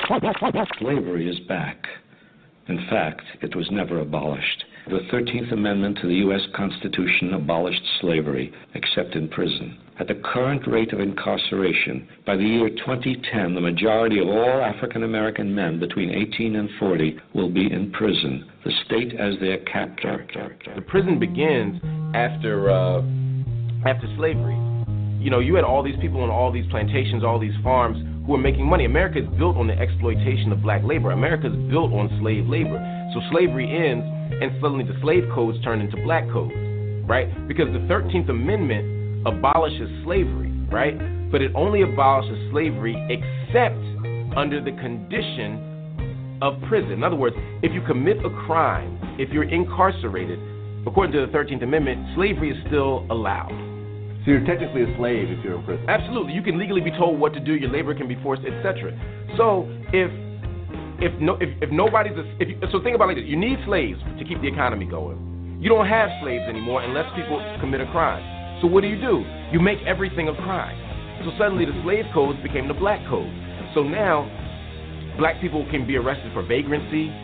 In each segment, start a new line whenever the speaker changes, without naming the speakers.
Slavery is back. In fact, it was never abolished. The 13th Amendment to the U.S. Constitution abolished slavery, except in prison. At the current rate of incarceration, by the year 2010, the majority of all African American men between 18 and 40 will be in prison, the state as their captor.
The prison begins after slavery. You know, you had all these people on all these plantations, all these farms who are making money. America is built on the exploitation of black labor. America is built on slave labor. So slavery ends, and suddenly the slave codes turn into black codes, right? Because the 13th Amendment abolishes slavery, right? But it only abolishes slavery except under the condition of prison. In other words, if you commit a crime, if you're incarcerated, according to the 13th Amendment, slavery is still allowed.
So you're technically a slave if you're in prison.
Absolutely. You can legally be told what to do, your labor can be forced, etc. So so think about it like this. You need slaves to keep the economy going. You don't have slaves anymore unless people commit a crime. So what do? You make everything a crime. So suddenly the slave codes became the black codes. So now black people can be arrested for vagrancy,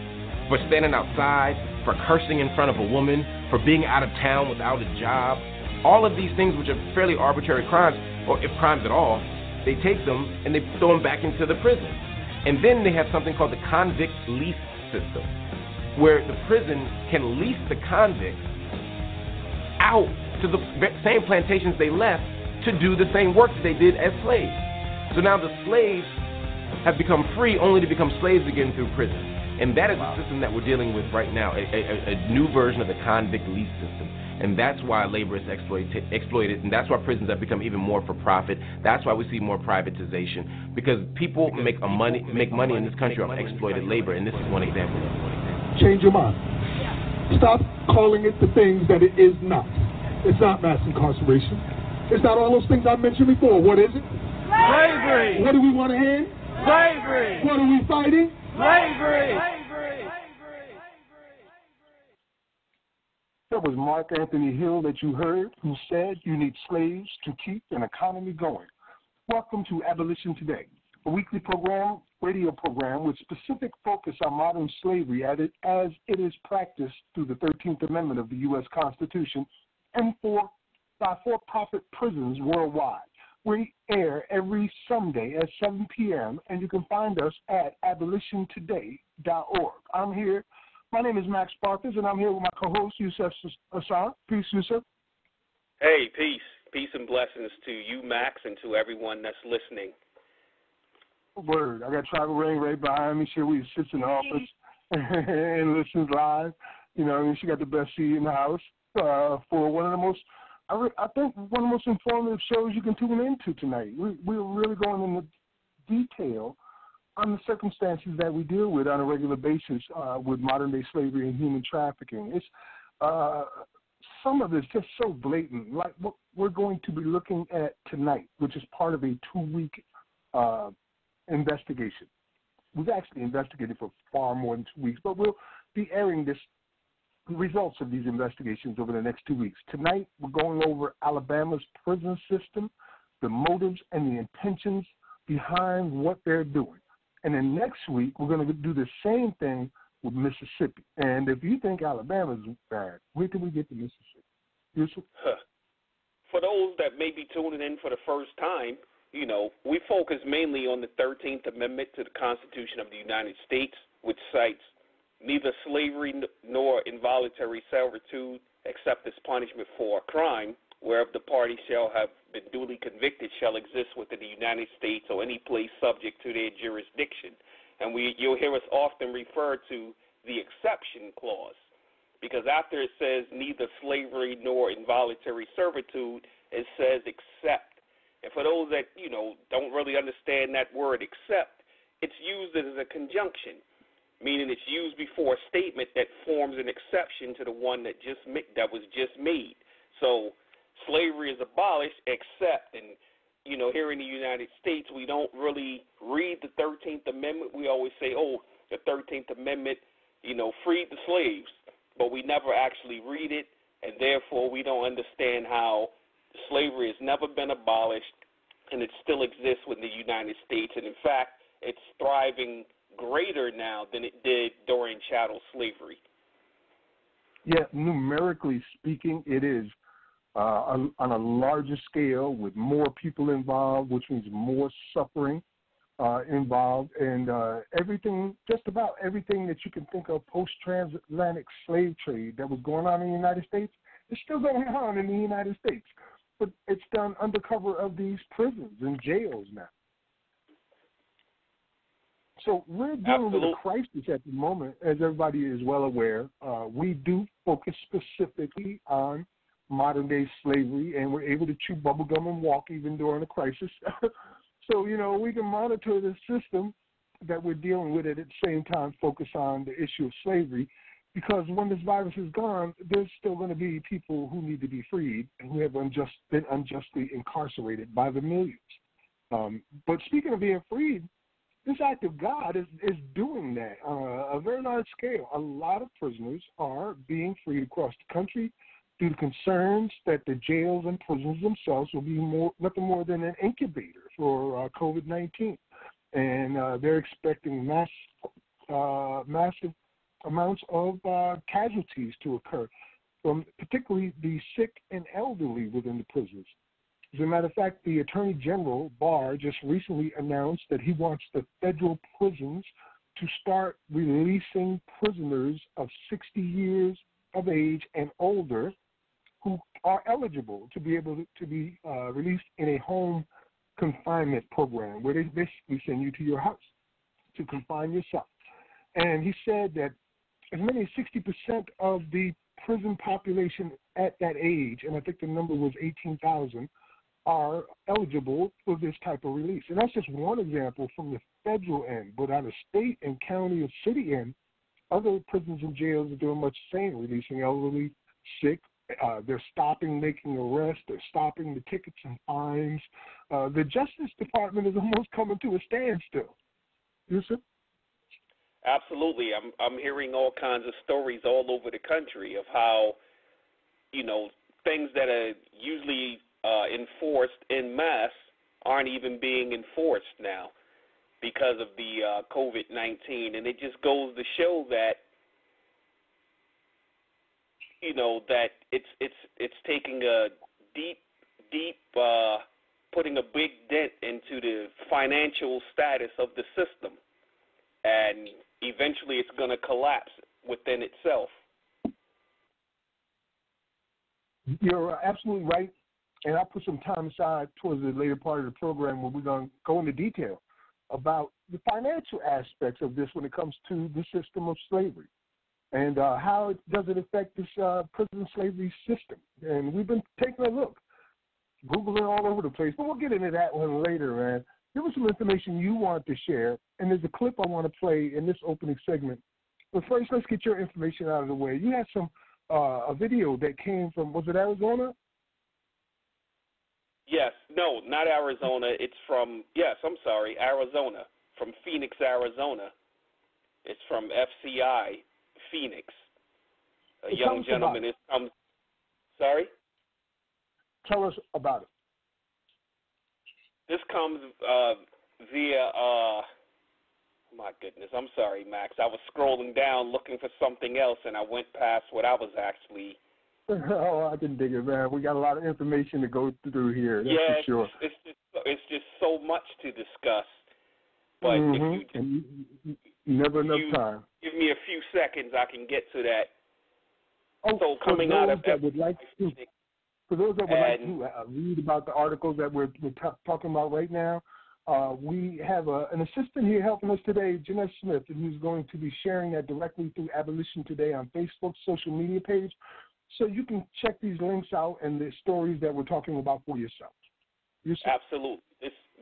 for standing outside, for cursing in front of a woman, for being out of town without a job. All of these things, which are fairly arbitrary crimes, or if crimes at all, they take them and they throw them back into the prison. And then they have something called the convict lease system, where the prison can lease the convicts out to the same plantations they left to do the same work that they did as slaves. So now the slaves have become free only to become slaves again through prison. And that is the system that we're dealing with right now, a new version of the convict lease system. And that's why labor is exploited, and that's why prisons have become even more for profit. That's why we see more privatization, because people make money in this country on exploited labor, and this is one example of it.
Change your mind. Stop calling it the things that it is not. It's not mass incarceration. It's not all those things I mentioned before. What is it?
Slavery.
What do we want to end?
Slavery.
What are we fighting?
Slavery.
That was Mark Anthony Hill that you heard, who said you need slaves to keep an economy going. Welcome to Abolition Today, a weekly radio program with specific focus on modern slavery as it is practiced through the 13th Amendment of the U.S. Constitution and by for-profit prisons worldwide. We air every Sunday at 7 p.m., and you can find us at abolitiontoday.org. I'm here. My name is Max Barkers, and I'm here with my co-host, Yusef Hassan. Peace, Yusef.
Hey, peace. Peace and blessings to you, Max, and to everyone that's listening.
Word. I got Tribal Rain right behind me. She sits in the office and listens live. You know, I mean, she got the best seat in the house for one of the most, I think, one of the most informative shows you can tune into tonight. We're really going into detail on the circumstances that we deal with on a regular basis with modern-day slavery and human trafficking. It's some of it's just so blatant, like what we're going to be looking at tonight, which is part of a 2-week investigation. We've actually investigated for far more than 2 weeks, but we'll be airing the results of these investigations over the next 2 weeks. Tonight, we're going over Alabama's prison system, the motives and the intentions behind what they're doing. And then next week, we're going to do the same thing with Mississippi. And if you think Alabama's bad, where can we get to Mississippi? Yusuf?
For those that may be tuning in for the first time, you know, we focus mainly on the 13th Amendment to the Constitution of the United States, which cites neither slavery nor involuntary servitude except as punishment for a crime, whereof the party shall have been duly convicted shall exist within the United States or any place subject to their jurisdiction. And you'll hear us often refer to the exception clause, because after it says neither slavery nor involuntary servitude, it says except. And for those that, you know, don't really understand that word except, it's used as a conjunction, meaning it's used before a statement that forms an exception to the one that was just made. So slavery is abolished except, and, you know, here in the United States, we don't really read the 13th Amendment. We always say, oh, the 13th Amendment, you know, freed the slaves, but we never actually read it, and therefore we don't understand how slavery has never been abolished, and it still exists within the United States. And in fact, it's thriving greater now than it did during chattel slavery.
Yeah, numerically speaking, it is on a larger scale with more people involved, which means more suffering involved, and everything, just about everything that you can think of post-transatlantic slave trade that was going on in the United States is still going on in the United States, but it's done under cover of these prisons and jails now. So we're dealing with a crisis at the moment, as everybody is well aware. We do focus specifically on modern-day slavery, and we're able to chew bubblegum and walk even during a crisis. So, you know, we can monitor the system that we're dealing with, at the same time focus on the issue of slavery, because when this virus is gone, there's still going to be people who need to be freed and who have been unjustly incarcerated by the millions. But speaking of being freed, this act of God is doing that on a very large scale. A lot of prisoners are being freed across the country due to concerns that the jails and prisons themselves will be nothing more than an incubator for COVID-19. And they're expecting massive amounts of casualties to occur, from particularly the sick and elderly within the prisons. As a matter of fact, the Attorney General, Barr, just recently announced that he wants the federal prisons to start releasing prisoners of 60 years of age and older who are eligible to be able to be released in a home confinement program where they basically send you to your house to confine yourself. And he said that as many as 60% of the prison population at that age, and I think the number was 18,000, are eligible for this type of release. And that's just one example from the federal end. But on the state and county or city end, other prisons and jails are doing much the same, releasing elderly, sick. They're stopping making arrests. They're stopping the tickets and fines. The Justice Department is almost coming to a standstill. Yes, sir?
Absolutely. I'm hearing all kinds of stories all over the country of how, you know, things that are usually enforced en masse aren't even being enforced now because of the COVID-19, and it just goes to show that, you know, that it's taking a deep putting a big dent into the financial status of the system, and eventually it's going to collapse within itself.
You're absolutely right. And I'll put some time aside towards the later part of the program where we're going to go into detail about the financial aspects of this when it comes to the system of slavery and how does it affect this prison slavery system. And we've been taking a look, Googling all over the place, but we'll get into that one later, man. There was some information you wanted to share, and there's a clip I want to play in this opening segment. But first, let's get your information out of the way. You had some a video that came from, was it Arizona?
Yes, no, not Arizona. It's from, Arizona, from Phoenix, Arizona. It's from FCI, Phoenix. A young gentleman is come. Sorry?
Tell us about it.
This comes via, my goodness, I'm sorry, Max. I was scrolling down looking for something else, and I went past what I was actually.
Oh, I can dig it, man. We got a lot of information to go through here. That's for sure.
It's just so much to discuss. But if
you never enough time.
Give me a few seconds, I can get to that.
Oh,
so coming out of
for those that would like to read about the articles that we're talking about right now, we have an assistant here helping us today, Jeanette Smith, who's going to be sharing that directly through Abolition Today on Facebook's social media page. So you can check these links out and the stories that we're talking about for yourself.
Absolutely.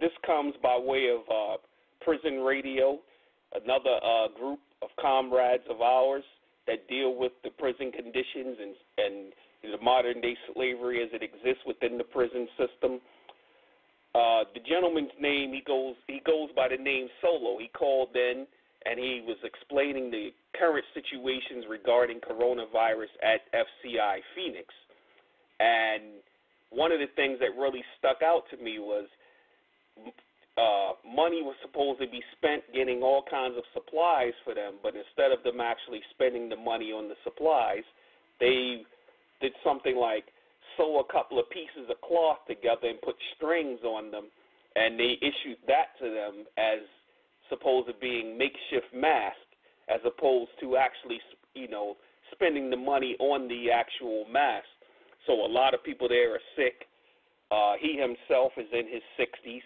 This comes by way of Prison Radio, another group of comrades of ours that deal with the prison conditions and the modern-day slavery as it exists within the prison system. The gentleman's name, he goes by the name Solo. He called in and he was explaining the current situations regarding coronavirus at FCI Phoenix. And one of the things that really stuck out to me was money was supposed to be spent getting all kinds of supplies for them, but instead of them actually spending the money on the supplies, they did something like sew a couple of pieces of cloth together and put strings on them, and they issued that to them as supposed to being makeshift masks, as opposed to actually, spending the money on the actual mask. So a lot of people there are sick. He himself is in his 60s,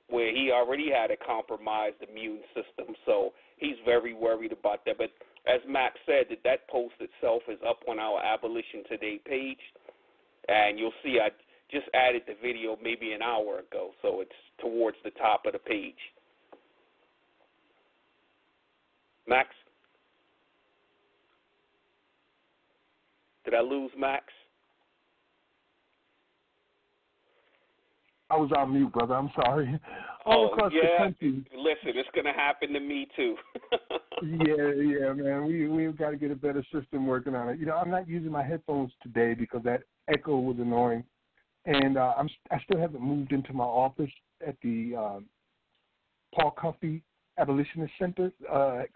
where he already had a compromised immune system, so he's very worried about that. But as Max said, that post itself is up on our Abolition Today page, and you'll see I just added the video maybe an hour ago, so it's towards the top of the page. Max? Did I lose Max?
I was on mute, brother. I'm sorry. All across the country.
Listen, it's going to happen to me too.
yeah, man. We've got to get a better system working on it. I'm not using my headphones today because that echo was annoying, and I still haven't moved into my office at the Paul Cuffey Abolitionist Center.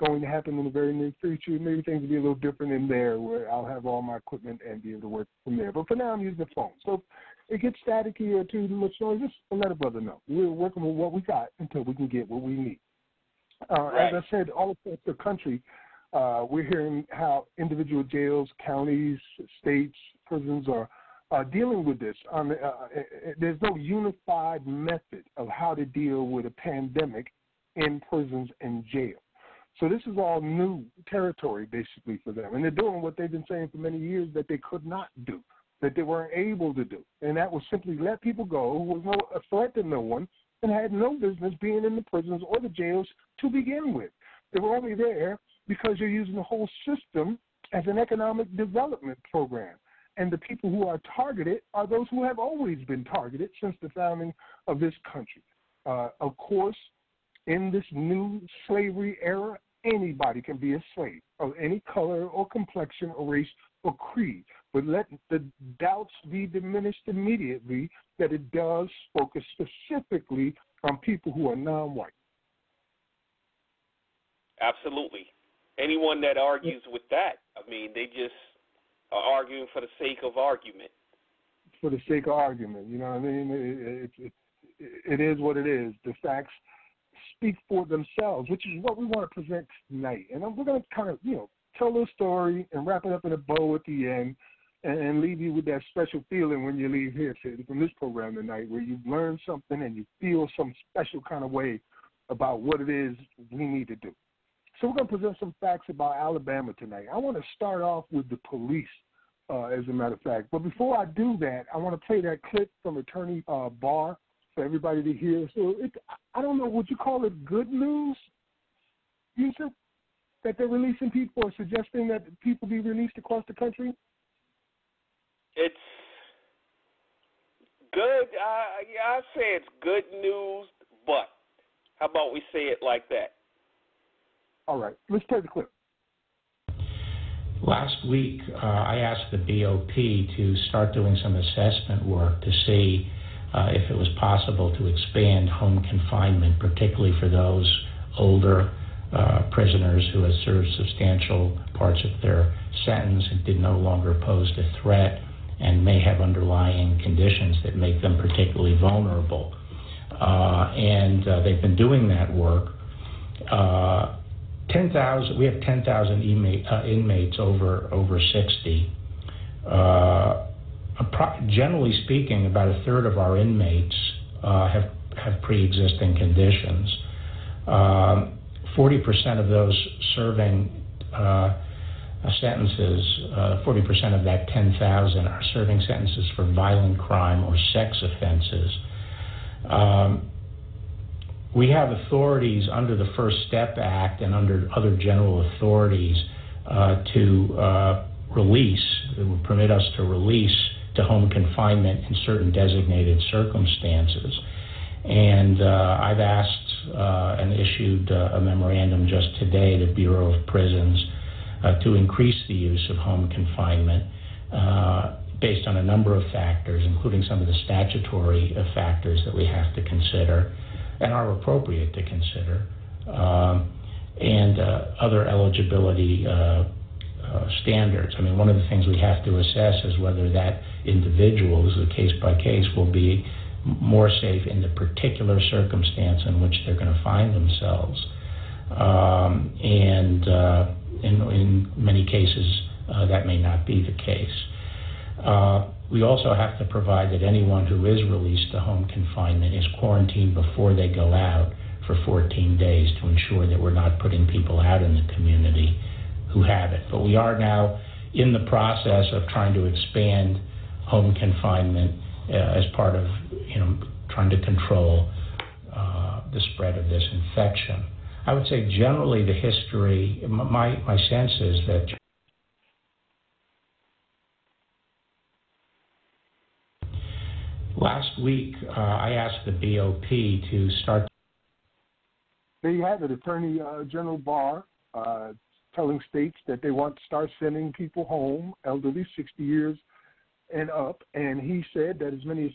Going to happen in the very near future. Maybe things will be a little different in there, where I'll have all my equipment and be able to work from there. But for now, I'm using the phone. So it gets staticky or too much noise, just let a brother know. We're working with what we got until we can get what we need.
Right.
As I said, all across the country, we're hearing how individual jails, counties, states, prisons are dealing with this. There's no unified method of how to deal with a pandemic in prisons and jail. So this is all new territory, basically, for them. And they're doing what they've been saying for many years that they could not do, that they weren't able to do. And that was simply let people go who was a threat to no one and had no business being in the prisons or the jails to begin with. They were only there because you're using the whole system as an economic development program. And the people who are targeted are those who have always been targeted since the founding of this country. Of course, in this new slavery era, anybody can be a slave of any color or complexion or race or creed. But let the doubts be diminished immediately that it does focus specifically on people who are non-white.
Absolutely. Anyone that argues with that, they just are arguing for the sake of argument.
For the sake of argument, you know what I mean? It is what it is. The facts speak for themselves, which is what we want to present tonight. And we're going to kind of, tell a story and wrap it up in a bow at the end and leave you with that special feeling when you leave here from this program tonight, where you've learned something and you feel some special kind of way about what it is we need to do. So we're going to present some facts about Alabama tonight. I want to start off with the police, as a matter of fact. But before I do that, I want to play that clip from Attorney Barr for everybody to hear. So I don't know, would you call it good news, Yusuf, that they're releasing people or suggesting that people be released across the country?
It's good. I say it's good news, but how about we say it like that?
All right, let's play the clip.
Last week, I asked the BOP to start doing some assessment work to see if it was possible to expand home confinement, particularly for those older prisoners who had served substantial parts of their sentence and did no longer pose a threat and may have underlying conditions that make them particularly vulnerable. And they've been doing that work. 10,000. We have 10,000 inmates over 60. Generally speaking, about a third of our inmates have pre-existing conditions. 40% of those serving sentences, 40% of that 10,000 are serving sentences for violent crime or sex offenses. We have authorities under the First Step Act and under other general authorities to release, that would permit us to release to home confinement in certain designated circumstances. And I've asked and issued a memorandum just today, the Bureau of Prisons, to increase the use of home confinement based on a number of factors, including some of the statutory factors that we have to consider. and are appropriate to consider, and other eligibility standards. I mean, one of the things we have to assess is whether that individual, who's a case by case, will be more safe in the particular circumstance in which they're going to find themselves. And in many cases, that may not be the case. We also have to provide that anyone who is released to home confinement is quarantined before they go out for 14 days to ensure that we're not putting people out in the community who have it. But we are now in the process of trying to expand home confinement as part of, trying to control the spread of this infection. I would say generally the history, my sense is that last week I asked the BOP to start.
There you have it, Attorney General Barr telling states that they want to start sending people home, elderly, 60 years and up, and he said that as many as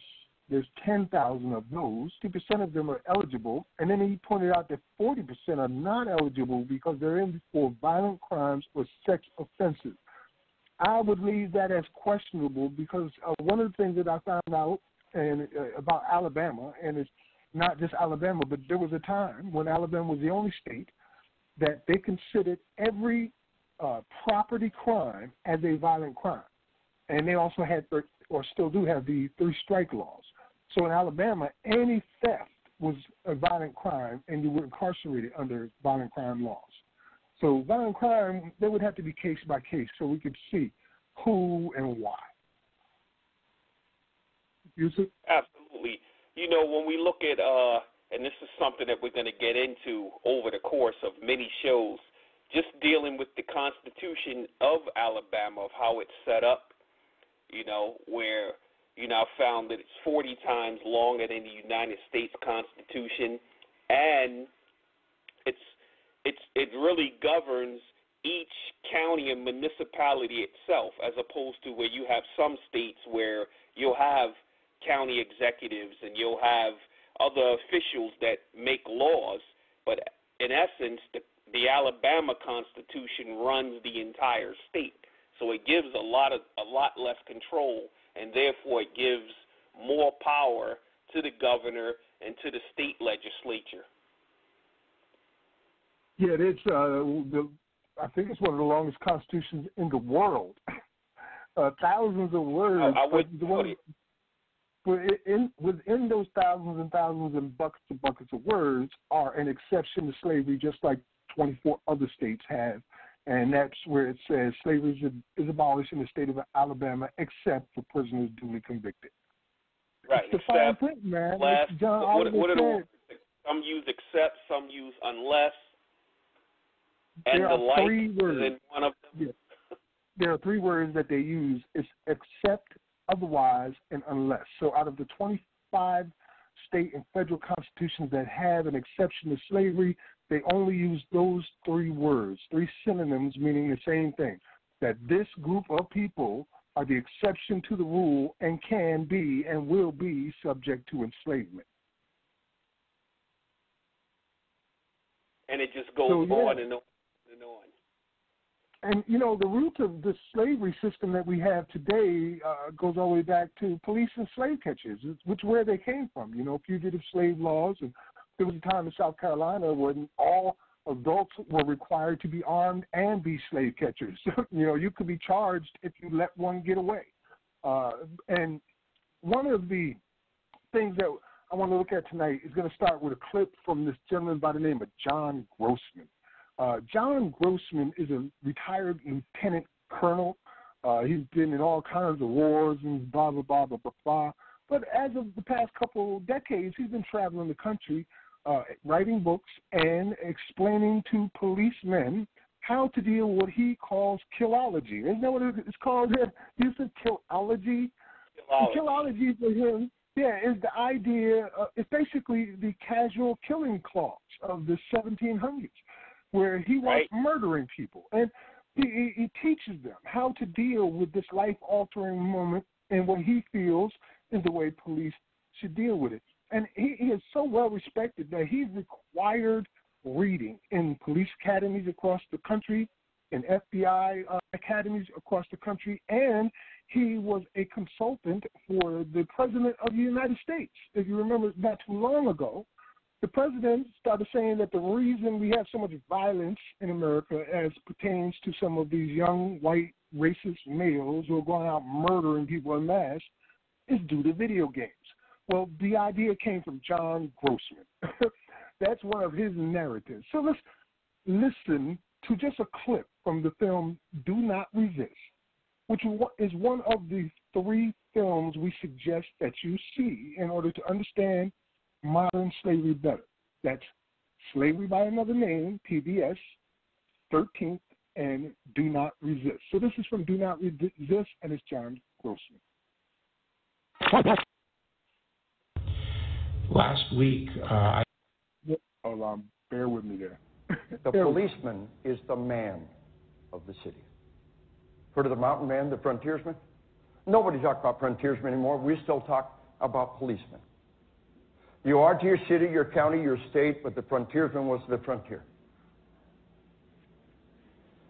there's 10,000 of those, 2% of them are eligible, and then he pointed out that 40% are not eligible because they're in for violent crimes or sex offenses. I would leave that as questionable because one of the things that I found out about Alabama, and it's not just Alabama, but there was a time when Alabama was the only state that they considered every property crime as a violent crime. And they also had, or still do have, the 3-strike laws. So in Alabama, any theft was a violent crime, and you were incarcerated under violent crime laws. So violent crime, they would have to be case by case so we could see who and why. Yusuf?
Absolutely. When we look at, and this is something that we're going to get into over the course of many shows, just dealing with the Constitution of Alabama, of how it's set up, where, I found that it's 40 times longer than the United States Constitution, and it really governs each county and municipality itself, as opposed to where you have some states where you'll have county executives and you'll have other officials that make laws, but in essence, the Alabama Constitution runs the entire state. So it gives a lot less control, and therefore it gives more power to the governor and to the state legislature.
Yeah, it's I think it's one of the longest constitutions in the world. Thousands of words.
I would put it.
Within those thousands and thousands and buckets of words are an exception to slavery, just like 24 other states have. And that's where it says slavery is abolished in the state of Alabama except for prisoners duly convicted.
Right.
It's the fine print, man.
Last,
what are the words?
Some use except, some use unless, and
there
the
are
like
3 words.
is in one of them.
Yeah. There are 3 words that they use. It's except, otherwise, and unless. So out of the 25 state and federal constitutions that have an exception to slavery, they only use those 3 words, 3 synonyms meaning the same thing, that this group of people are the exception to the rule and can be and will be subject to enslavement.
And it just goes on and on and on.
And, the roots of the slavery system that we have today goes all the way back to police and slave catchers, which where they came from, fugitive slave laws. And there was a time in South Carolina when all adults were required to be armed and be slave catchers. You could be charged if you let one get away. And one of the things that I want to look at tonight is going to start with a clip from this gentleman by the name of John Grossman. John Grossman is a retired lieutenant colonel. He's been in all kinds of wars and blah, blah, blah, blah, blah, blah. But as of the past couple of decades, he's been traveling the country, writing books and explaining to policemen how to deal with what he calls killology. Isn't that what it's called? He said killology. Killology for him, is the idea, it's basically the casual killing clause of the 1700s, where he was murdering people. And he teaches them how to deal with this life-altering moment and what he feels is the way police should deal with it. And he is so well respected that he required reading in police academies across the country, in FBI academies across the country, and he was a consultant for the President of the United States. If you remember, not too long ago, the President started saying that the reason we have so much violence in America as pertains to some of these young, white, racist males who are going out murdering people en masse is due to video games. Well, the idea came from John Grossman. That's one of his narratives. So let's listen to just a clip from the film Do Not Resist, which is one of the 3 films we suggest that you see in order to understand modern slavery better. That's Slavery by Another Name, PBS, 13th, and Do Not Resist. So this is from Do Not Resist, and it's John Grossman.
Last week,
Hold on, bear with me there.
The policeman is the man of the city. Heard of the mountain man, the frontiersman? Nobody talks about frontiersmen anymore. We still talk about policemen. You are to your city, your county, your state, but the frontiersman was to the frontier.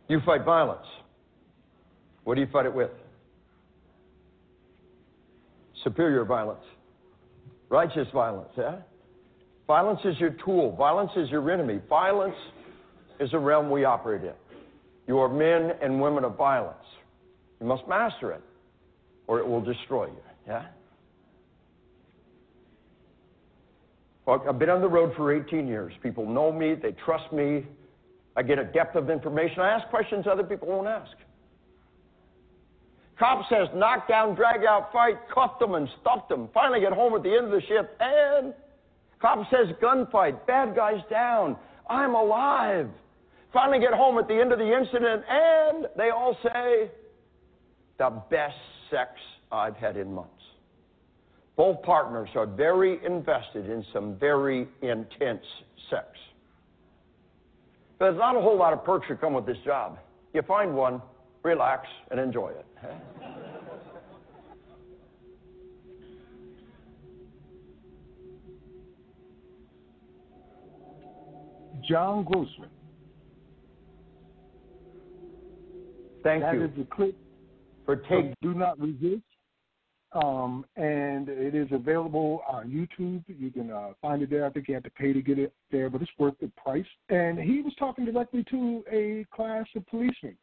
You fight violence. What do you fight it with? Superior violence. Righteous violence, yeah? Violence is your tool. Violence is your enemy. Violence is a realm we operate in. You are men and women of violence. You must master it, or it will destroy you, yeah? Well, I've been on the road for 18 years. People know me. They trust me. I get a depth of information. I ask questions other people won't ask. Cop says, knock down, drag out, fight, cuff them and stuff them. Finally get home at the end of the shift, and cop says, gunfight, bad guys down. I'm alive. Finally get home at the end of the incident, and they all say, the best sex I've had in months. Both partners are very invested in some very intense sex. There's not a whole lot of perks that come with this job. You find one, relax, and enjoy it.
John Grossman.
Thank you.
That is a clip
for taking
Do Not Resist. And it is available on YouTube. You can find it there. I think you have to pay to get it there, but it's worth the price. And he was talking directly to a class of policemen,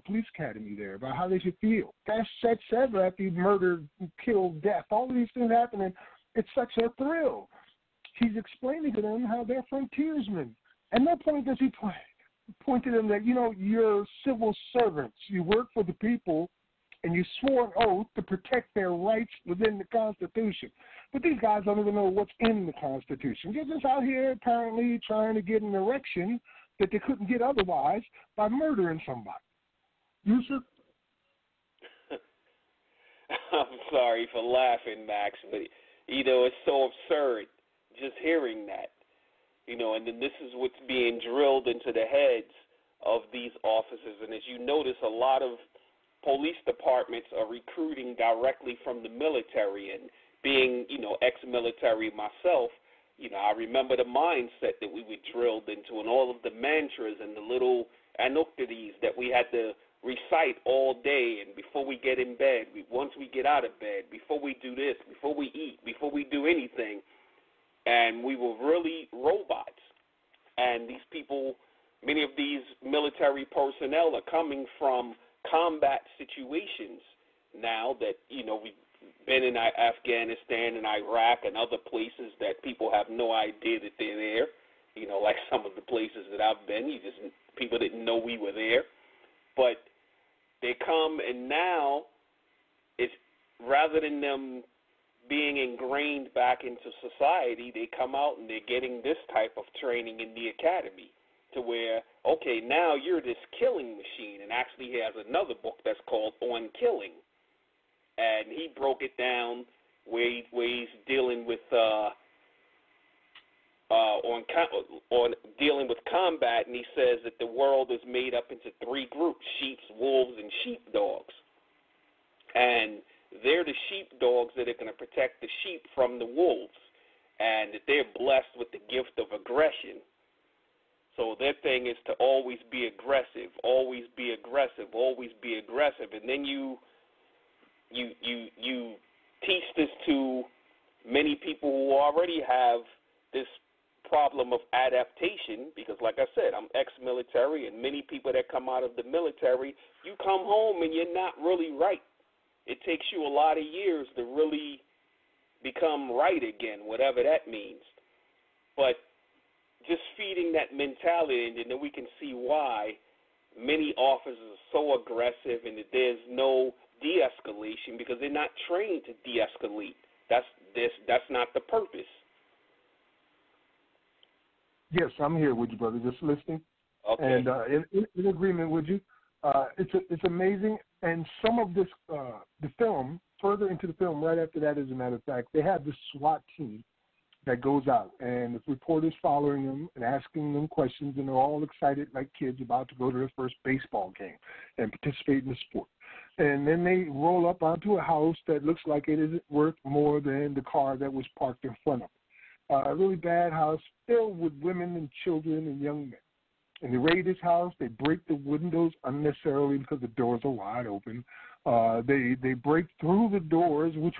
police academy there, about how they should feel. That's sex ever after you've murdered, killed, death. All of these things happening. It's such a thrill. He's explaining to them how they're frontiersmen. At no point does he point to them that, you know, you're civil servants. You work for the people, and you swore an oath to protect their rights within the Constitution. But these guys don't even know what's in the Constitution. They're just out here apparently trying to get an erection that they couldn't get otherwise by murdering somebody. Yusuf?
I'm sorry for laughing, Max, but, you know, it's so absurd just hearing that. You know, and then this is what's being drilled into the heads of these officers. And as you notice, a lot of police departments are recruiting directly from the military, and being, you know, ex-military myself, you know, I remember the mindset that we were drilled into, and all of the mantras and the little anuktaris that we had to recite all day, and before we get in bed, once we get out of bed, before we do this, before we eat, before we do anything. And we were really robots. And these people, many of these military personnel are coming from combat situations now that, you know, we've been in Afghanistan and Iraq and other places that people have no idea that they're there. You know, like some of the places that I've been, people didn't know we were there. But they come, and now it's rather than them being ingrained back into society, they come out and they're getting this type of training in the academy, to where, okay, now you're this killing machine. And actually he has another book that's called On Killing. And he broke it down where he's dealing with on dealing with combat, and he says that the world is made up into 3 groups: sheep, wolves, and sheepdogs. And they're the sheepdogs that are going to protect the sheep from the wolves. and that they're blessed with the gift of aggression. So their thing is to always be aggressive, always be aggressive, always be aggressive. And then you teach this to many people who already have this problem of adaptation, because like I said, I'm ex-military, and many people that come out of the military, you come home and you're not really right. It takes you a lot of years to really become right again, whatever that means. But just feeding that mentality, and then we can see why many officers are so aggressive and that there's no de-escalation, because they're not trained to de-escalate. That's not the purpose.
Yes, I'm here with you, brother, just listening.
Okay.
And in agreement with you. It's amazing. And some of this, the film, further into the film, right after that, as a matter of fact, they have this SWAT team that goes out, and the reporters following them and asking them questions, and they're all excited like kids about to go to their first baseball game and participate in the sport. And then they roll up onto a house that looks like it isn't worth more than the car that was parked in front of it. A really bad house filled with women and children and young men. And they raid this house. They break the windows unnecessarily because the doors are wide open. They break through the doors, which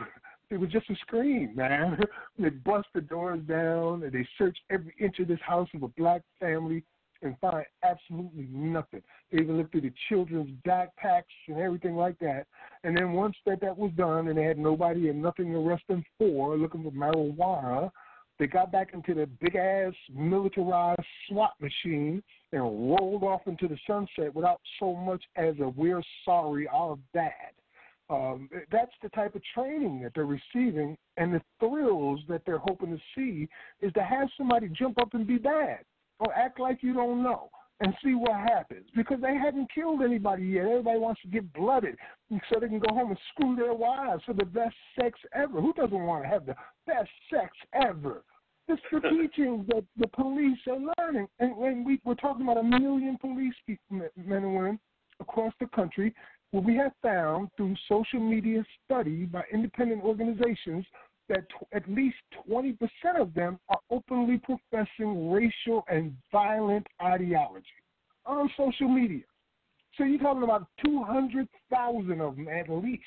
it was just a scream, man. They bust the doors down, and they search every inch of this house of a black family and find absolutely nothing. They even looked through the children's backpacks and everything like that. And then once that was done and they had nobody and nothing to arrest them for, looking for marijuana, they got back into the big-ass militarized SWAT machine and rolled off into the sunset without so much as a "we're sorry, our bad." That's the type of training that they're receiving, and the thrills that they're hoping to see is to have somebody jump up and be bad or act like you don't know and see what happens, because they haven't killed anybody yet. Everybody wants to get blooded so they can go home and screw their wives for the best sex ever. Who doesn't want to have the best sex ever? It's the teachings that the police are learning. And when we're talking about 1 million police men and women across the country, what we have found through social media study by independent organizations that at least 20% of them are openly professing racial and violent ideology on social media. So you're talking about 200,000 of them at least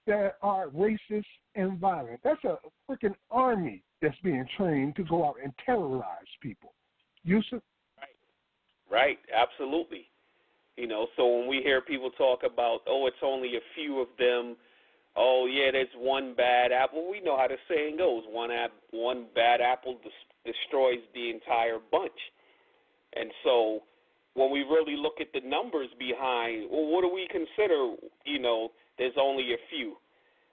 that are racist and violent. That's a freaking army that's being trained to go out and terrorize people. Yusuf?
Right, absolutely. You know, so when we hear people talk about, oh, it's only a few of them, oh, yeah, there's one bad apple, we know how the saying goes. One bad apple destroys the entire bunch. And so when we really look at the numbers behind, well, what do we consider, you know, there's only a few?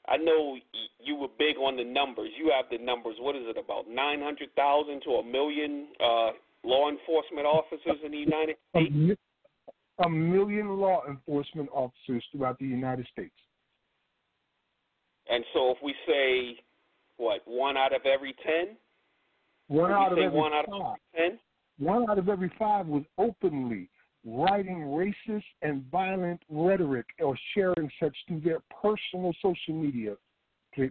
I know you were big on the numbers. You have the numbers. What is it, about 900,000 to 1 million law enforcement officers in the United States?
1 million law enforcement officers throughout the United States.
And so if we say, what, 1 out of every 10?
1 out of every
1 out of 10?
1 out of every 5 was openly writing racist and violent rhetoric or sharing such through their personal social media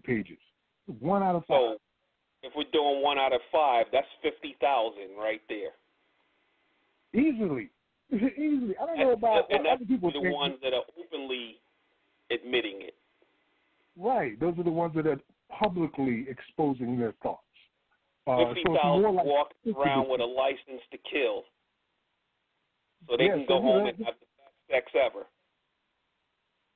pages. 1 out of 5.
So if we're doing 1 out of 5, that's 50,000 right there.
Easily. Easily. I don't know about
and
other people.
The ones that are openly admitting it.
Right. Those are the ones that are publicly exposing their thoughts.
50,000 like walking around with a license to kill. So they can go home and have the best sex ever.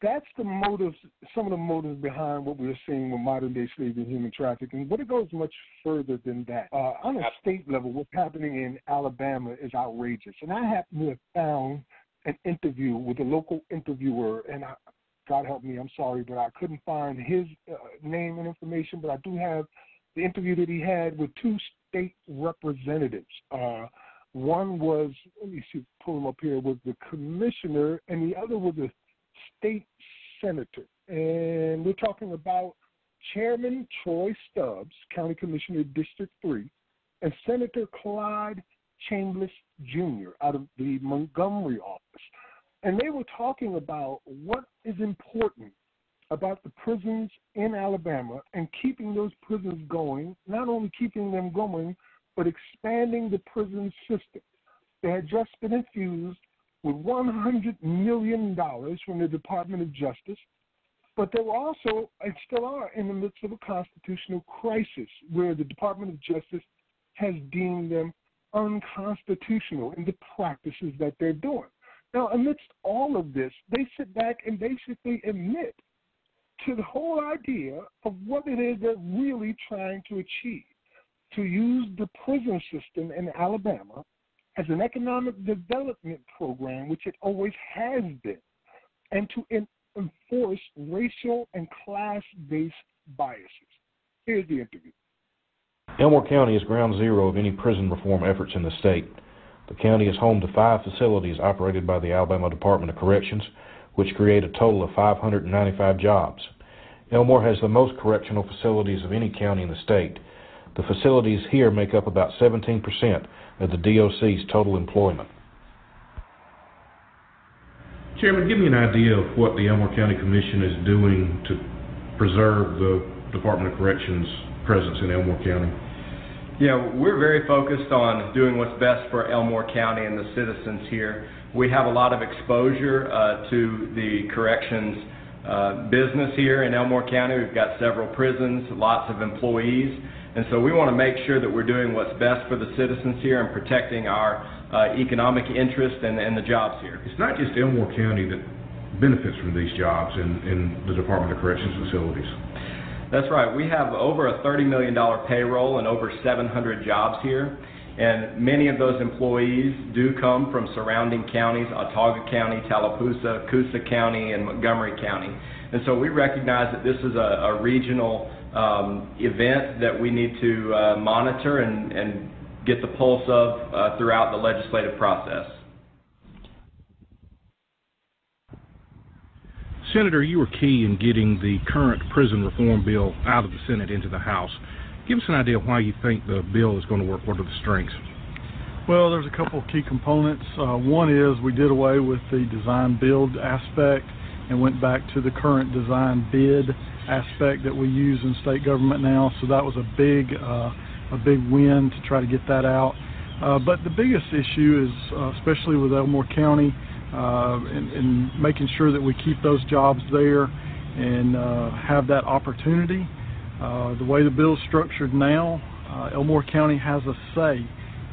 That's the motives, some of the motives behind what we're seeing with modern-day slavery and human trafficking. But it goes much further than that. On a state level, what's happening in Alabama is outrageous. And I happen to have found an interview with a local interviewer, and God help me, I'm sorry, but I couldn't find his name and information, but I do have the interview that he had with 2 state representatives. One was, let me see, pull him up here, was the commissioner, and the other was a state senator. And we're talking about Chairman Troy Stubbs, County Commissioner, District 3, and Senator Clyde Chambliss Jr. out of the Montgomery office. And they were talking about what is important
about the prisons in Alabama and keeping those prisons going, not only keeping them going, but expanding the prison system. They had just been infused with $100 million from the Department of Justice, but they were also, and still are, in the midst of a constitutional crisis where the Department of Justice has deemed them unconstitutional in the practices that they're doing. Now, amidst all of this, they sit back and basically admit to the whole idea of what it is they're really trying to achieve, to use the prison system in Alabama as an economic development program, which it always has been, and to enforce racial and class-based biases. Here's the interview.
Elmore County is ground zero of any prison reform efforts in the state. The county is home to 5 facilities operated by the Alabama Department of Corrections, which create a total of 595 jobs. Elmore has the most correctional facilities of any county in the state. The facilities here make up about 17% of the DOC's total employment.
Chairman, give me an idea of what the Elmore County Commission is doing to preserve the Department of Corrections presence in Elmore County.
Yeah, we're very focused on doing what's best for Elmore County and the citizens here. We have a lot of exposure to the corrections business here in Elmore County. We've got several prisons, lots of employees, and so we want to make sure that we're doing what's best for the citizens here and protecting our economic interest and the jobs here.
It's not just Elmore County that benefits from these jobs in the Department of Corrections facilities.
That's right. We have over a $30 million payroll and over 700 jobs here. And many of those employees do come from surrounding counties, Autauga County, Tallapoosa, Coosa County, and Montgomery County. And so we recognize that this is a regional event that we need to monitor and get the pulse of throughout the legislative process.
Senator, you were key in getting the current prison reform bill out of the Senate into the House. Give us an idea of why you think the bill is going to work. What are the strengths?
Well, there's a couple of key components. One is we did away with the design-build aspect and went back to the current design-bid aspect that we use in state government now. So that was a big win to try to get that out. But the biggest issue is, especially with Elmore County, in making sure that we keep those jobs there and have that opportunity. The way the bill is structured now, Elmore County has a say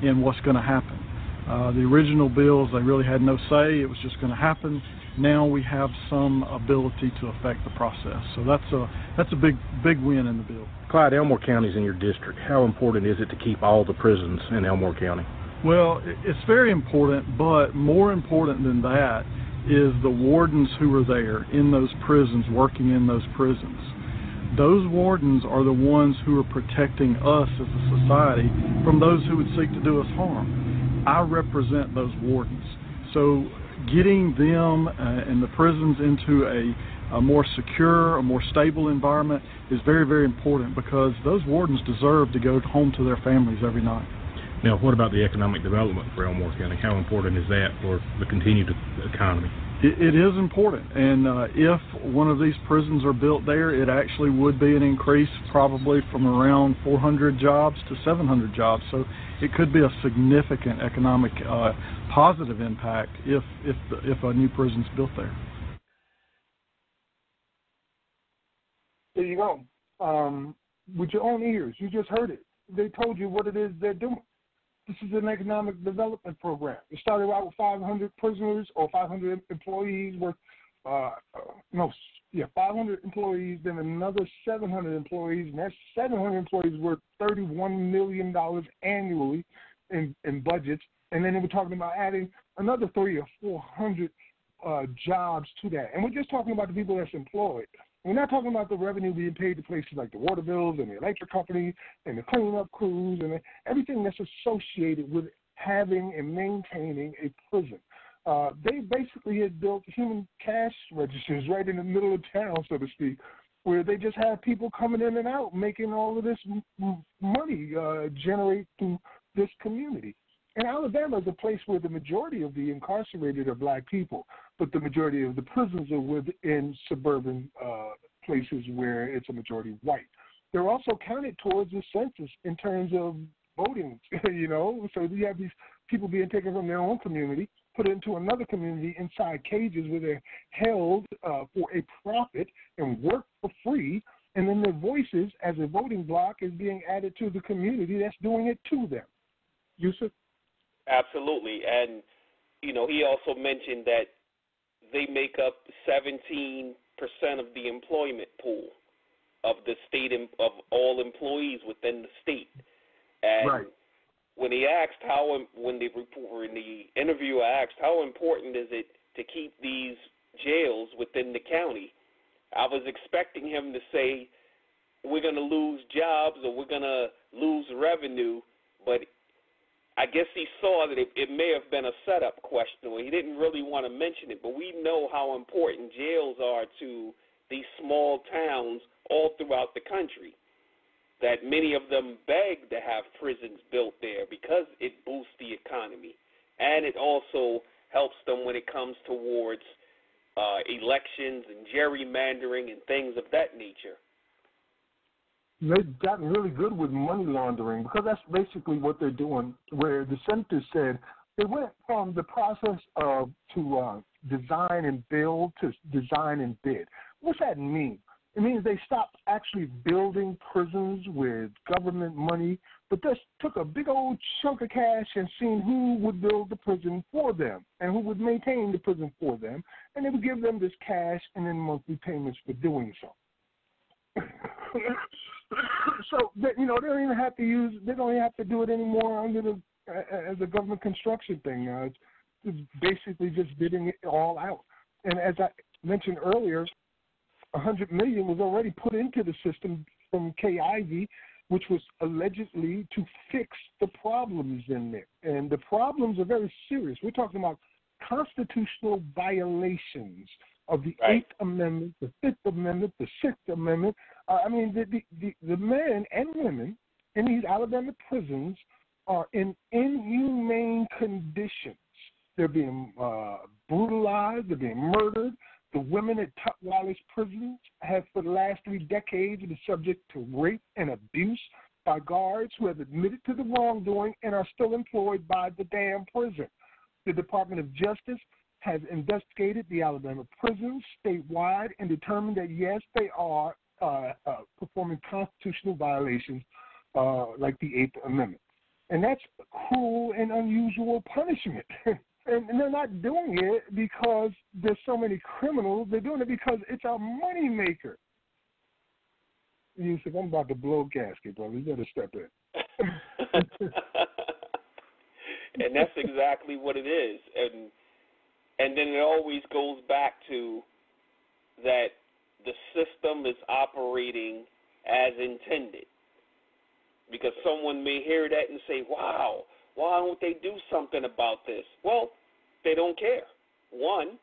in what's going to happen. The original bills, they really had no say. It was just going to happen. Now we have some ability to affect the process. So that's a big win in the bill.
Clyde, Elmore County is in your district. How important is it to keep all the prisons in Elmore County?
Well, it's very important, but more important than that is the wardens who are there in those prisons, working in those prisons. Those wardens are the ones who are protecting us as a society from those who would seek to do us harm. I represent those wardens. So getting them and the prisons into a more secure, a more stable environment is very, very important because those wardens deserve to go home to their families every night.
Now, what about the economic development for Elmore County? How important is that for the continued economy?
It is important, and if one of these prisons are built there, it actually would be an increase probably from around 400 jobs to 700 jobs. So it could be a significant economic positive impact if a new prison's built there.
There you go. With your own ears, you just heard it. They told you what it is they're doing. This is an economic development program. It started out with 500 prisoners or 500 employees worth, 500 employees, then another 700 employees, and that's 700 employees worth $31 million annually in budgets. And then we're talking about adding another 300 or 400 jobs to that. And we're just talking about the people that's employed. We're not talking about the revenue being paid to places like the water bills and the electric company and the cleanup crews and everything that's associated with having and maintaining a prison. They basically had built human cash registers right in the middle of town, so to speak, where they just have people coming in and out, making all of this money generate through this community. And Alabama is a place where the majority of the incarcerated are black people, but the majority of the prisons are within suburban places where it's a majority white. They're also counted towards the census in terms of voting, you know. So you have these people being taken from their own community, put into another community inside cages where they're held for a profit and work for free, and then their voices as a voting bloc is being added to the community that's doing it to them. Yusuf?
Absolutely. And, you know, he also mentioned that they make up 17% of the employment pool of the state, of all employees within the state. And
right.
When he asked when the interviewer asked how important is it to keep these jails within the county, I was expecting him to say we're going to lose jobs or we're going to lose revenue, but I guess he saw that it may have been a setup question where he didn't really want to mention it, but we know how important jails are to these small towns all throughout the country, that many of them beg to have prisons built there because it boosts the economy, and it also helps them when it comes towards elections and gerrymandering and things of that nature.
They've gotten really good with money laundering because that's basically what they're doing, where the senator said they went from the process of to design and build to design and bid. What's that mean? It means they stopped actually building prisons with government money, but just took a big old chunk of cash and seen who would build the prison for them and who would maintain the prison for them, and they would give them this cash and then monthly payments for doing so. So that, you know, they don't even have to do it anymore under as a government construction thing now. It's basically just bidding it all out. And as I mentioned earlier, $100 million was already put into the system from KIV, which was allegedly to fix the problems in there. And the problems are very serious. We're talking about constitutional violations of the
right.
8th Amendment, the 5th Amendment, the 6th Amendment. I mean, the men and women in these Alabama prisons are in inhumane conditions. They're being brutalized. They're being murdered. The women at Tutwiler's prisons have, for the last 3 decades, been subject to rape and abuse by guards who have admitted to the wrongdoing and are still employed by the damn prison. The Department of Justice has investigated the Alabama prisons statewide and determined that, yes, they are performing constitutional violations like the 8th Amendment. And that's cruel and unusual punishment. And they're not doing it because there's so many criminals. They're doing it because it's a money maker. Yusuf, I'm about to blow gasket, brother. You better step in.
And that's exactly what it is. And then it always goes back to that the system is operating as intended. Because someone may hear that and say, wow, why don't they do something about this? Well, they don't care, one.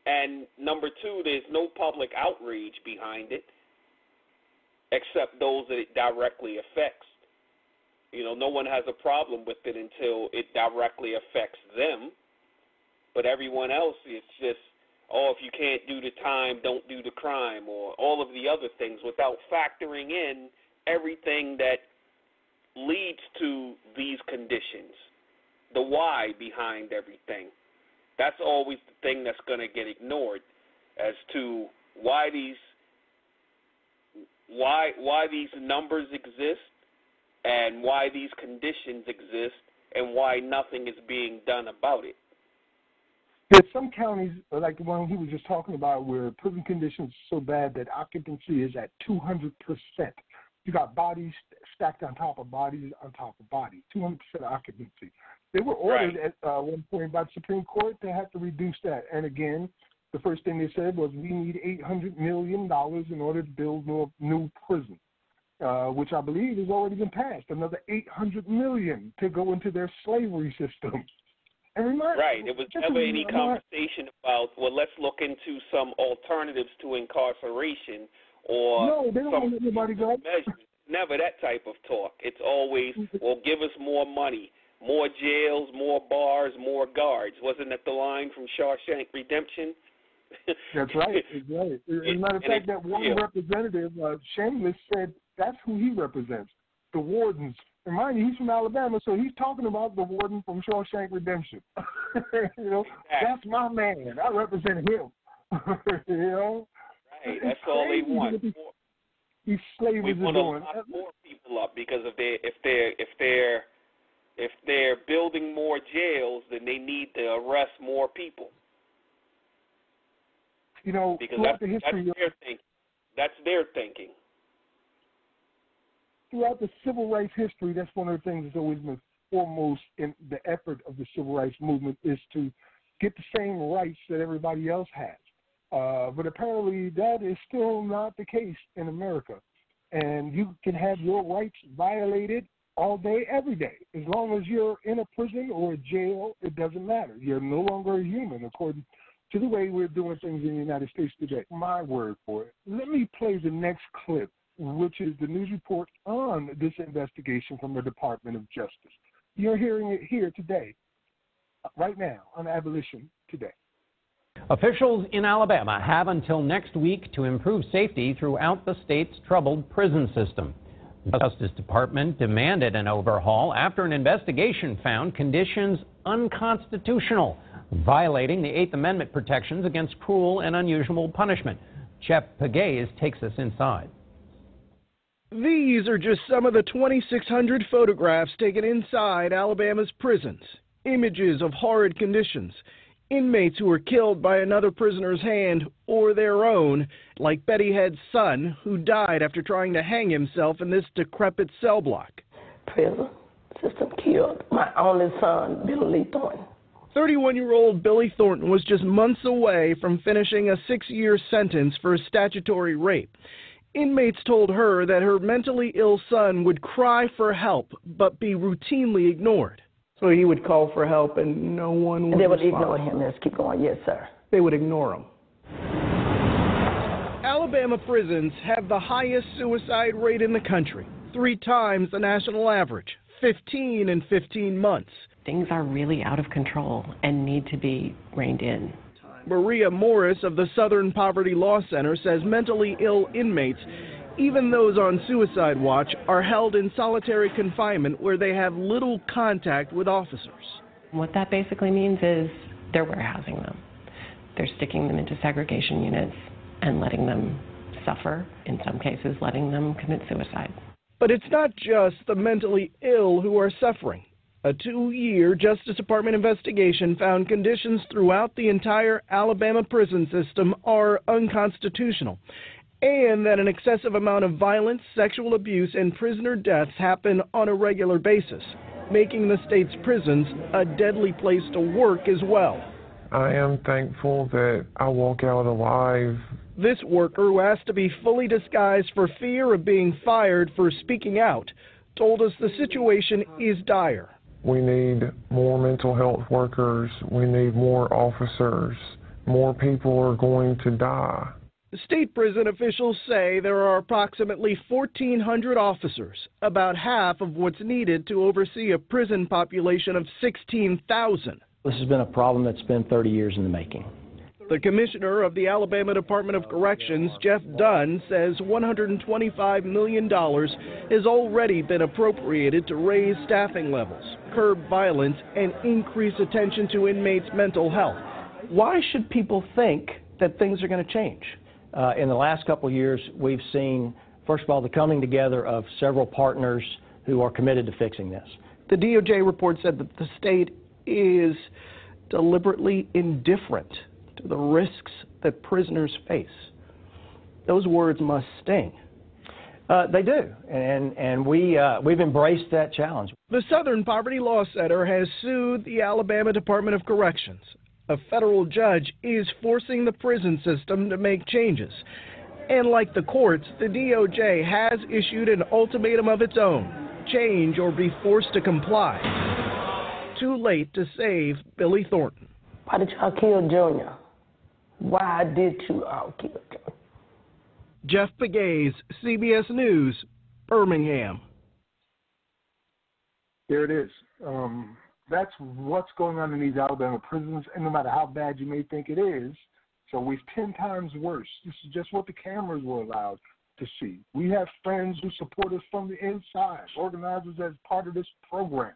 And number two, there's no public outrage behind it except those that it directly affects. You know, no one has a problem with it until it directly affects them. But everyone else, it's just, oh, if you can't do the time, don't do the crime, or all of the other things without factoring in everything that leads to these conditions, the why behind everything. That's always the thing that's going to get ignored as to why these numbers exist and why these conditions exist and why nothing is being done about it.
There's some counties, like the one he was just talking about, where prison conditions are so bad that occupancy is at 200%. You got bodies stacked on top of bodies on top of bodies, 200% occupancy. They were ordered at one point by the Supreme Court to have to reduce that. And again, the first thing they said was we need $800 million in order to build more new prisons, which I believe has already been passed. Another $800 million to go into their slavery system.
Right. There was never any conversation about, well, let's look into some alternatives to incarceration or
no, they don't
some
let anybody go.
measures. Never that type of talk. It's always, well, give us more money, more jails, more bars, more guards. Wasn't that the line from Shawshank Redemption?
That's right. That's right. As a matter of fact, that one representative, Shameless, said that's who he represents, the wardens. And mind you, he's from Alabama, so he's talking about the warden from Shawshank Redemption. You know, that's my man. I represent him. You know,
right? That's all they want.
These slavers
we want
are
to
doing.
lock more people up because if they're building more jails, then they need to arrest more people.
You know,
because
throughout
that's
the history,
their thinking. That's their thinking.
Throughout the civil rights history, that's one of the things that's always been foremost in the effort of the civil rights movement is to get the same rights that everybody else has. But apparently that is still not the case in America. And you can have your rights violated all day, every day. As long as you're in a prison or a jail, it doesn't matter. You're no longer a human, according to the way we're doing things in the United States today. My word for it. Let me play the next clip, which is the news report on this investigation from the Department of Justice. You're hearing it here today, right now, on Abolition Today.
Officials in Alabama have until next week to improve safety throughout the state's troubled prison system. The Justice Department demanded an overhaul after an investigation found conditions unconstitutional, violating the Eighth Amendment protections against cruel and unusual punishment. Jeff Pegues takes us inside.
These are just some of the 2,600 photographs taken inside Alabama's prisons. Images of horrid conditions. Inmates who were killed by another prisoner's hand or their own, like Betty Head's son, who died after trying to hang himself in this decrepit cell block.
Prison system killed my only son, Billy Thornton.
31-year-old Billy Thornton was just months away from finishing a 6-year sentence for a statutory rape. Inmates told her that her mentally ill son would cry for help but be routinely ignored. So he would call for help and no one would
They would
respond.
ignore him. Let's keep going. Yes, sir.
They would ignore him. Alabama prisons have the highest suicide rate in the country, 3 times the national average, 15 in 15 months.
Things are really out of control and need to be reined in.
Maria Morris of the Southern Poverty Law Center says mentally ill inmates, even those on suicide watch, are held in solitary confinement where they have little contact with officers.
What that basically means is they're warehousing them. They're sticking them into segregation units and letting them suffer, in some cases letting them commit suicide.
But it's not just the mentally ill who are suffering. A 2-year Justice Department investigation found conditions throughout the entire Alabama prison system are unconstitutional, and that an excessive amount of violence, sexual abuse, and prisoner deaths happen on a regular basis, making the state's prisons a deadly place to work as well.
I am thankful that I walk out alive.
This worker, who has to be fully disguised for fear of being fired for speaking out, told us the situation is dire.
We need more mental health workers. We need more officers. More people are going to die.
State prison officials say there are approximately 1,400 officers, about half of what's needed to oversee a prison population of 16,000.
This has been a problem that's been 30 years in the making.
The commissioner of the Alabama Department of Corrections, Jeff Dunn, says $125 million has already been appropriated to raise staffing levels, curb violence, and increase attention to inmates' mental health.
Why should people think that things are going to change? In the last couple of years, we've seen, first of all, the coming together of several partners who are committed to fixing this.
The DOJ report said that the state is deliberately indifferent to the risks that prisoners face. Those words must sting.
They do, and we've embraced that challenge.
The Southern Poverty Law Center has sued the Alabama Department of Corrections. A federal judge is forcing the prison system to make changes. And like the courts, the DOJ has issued an ultimatum of its own: change or be forced to comply. Too late to save Billy Thornton.
Why did y'all kill Junior? Why did you all kill Junior?
Jeff Pegues, CBS News, Birmingham.
There it is. That's what's going on in these Alabama prisons, and no matter how bad you may think it is, So it's 10 times worse. This is just what the cameras were allowed to see. We have friends who support us from the inside, organizers as part of this program,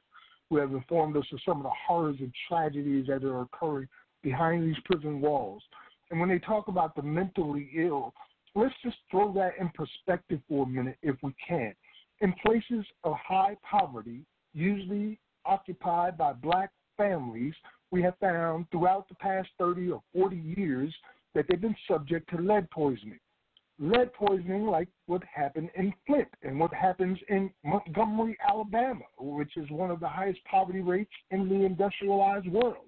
who have informed us of some of the horrors and tragedies that are occurring behind these prison walls. And when they talk about the mentally ill, let's just throw that in perspective for a minute if we can. In places of high poverty, usually occupied by black families, we have found throughout the past 30 or 40 years that they've been subject to lead poisoning. Lead poisoning like what happened in Flint and what happens in Montgomery, Alabama, which is one of the highest poverty rates in the industrialized world.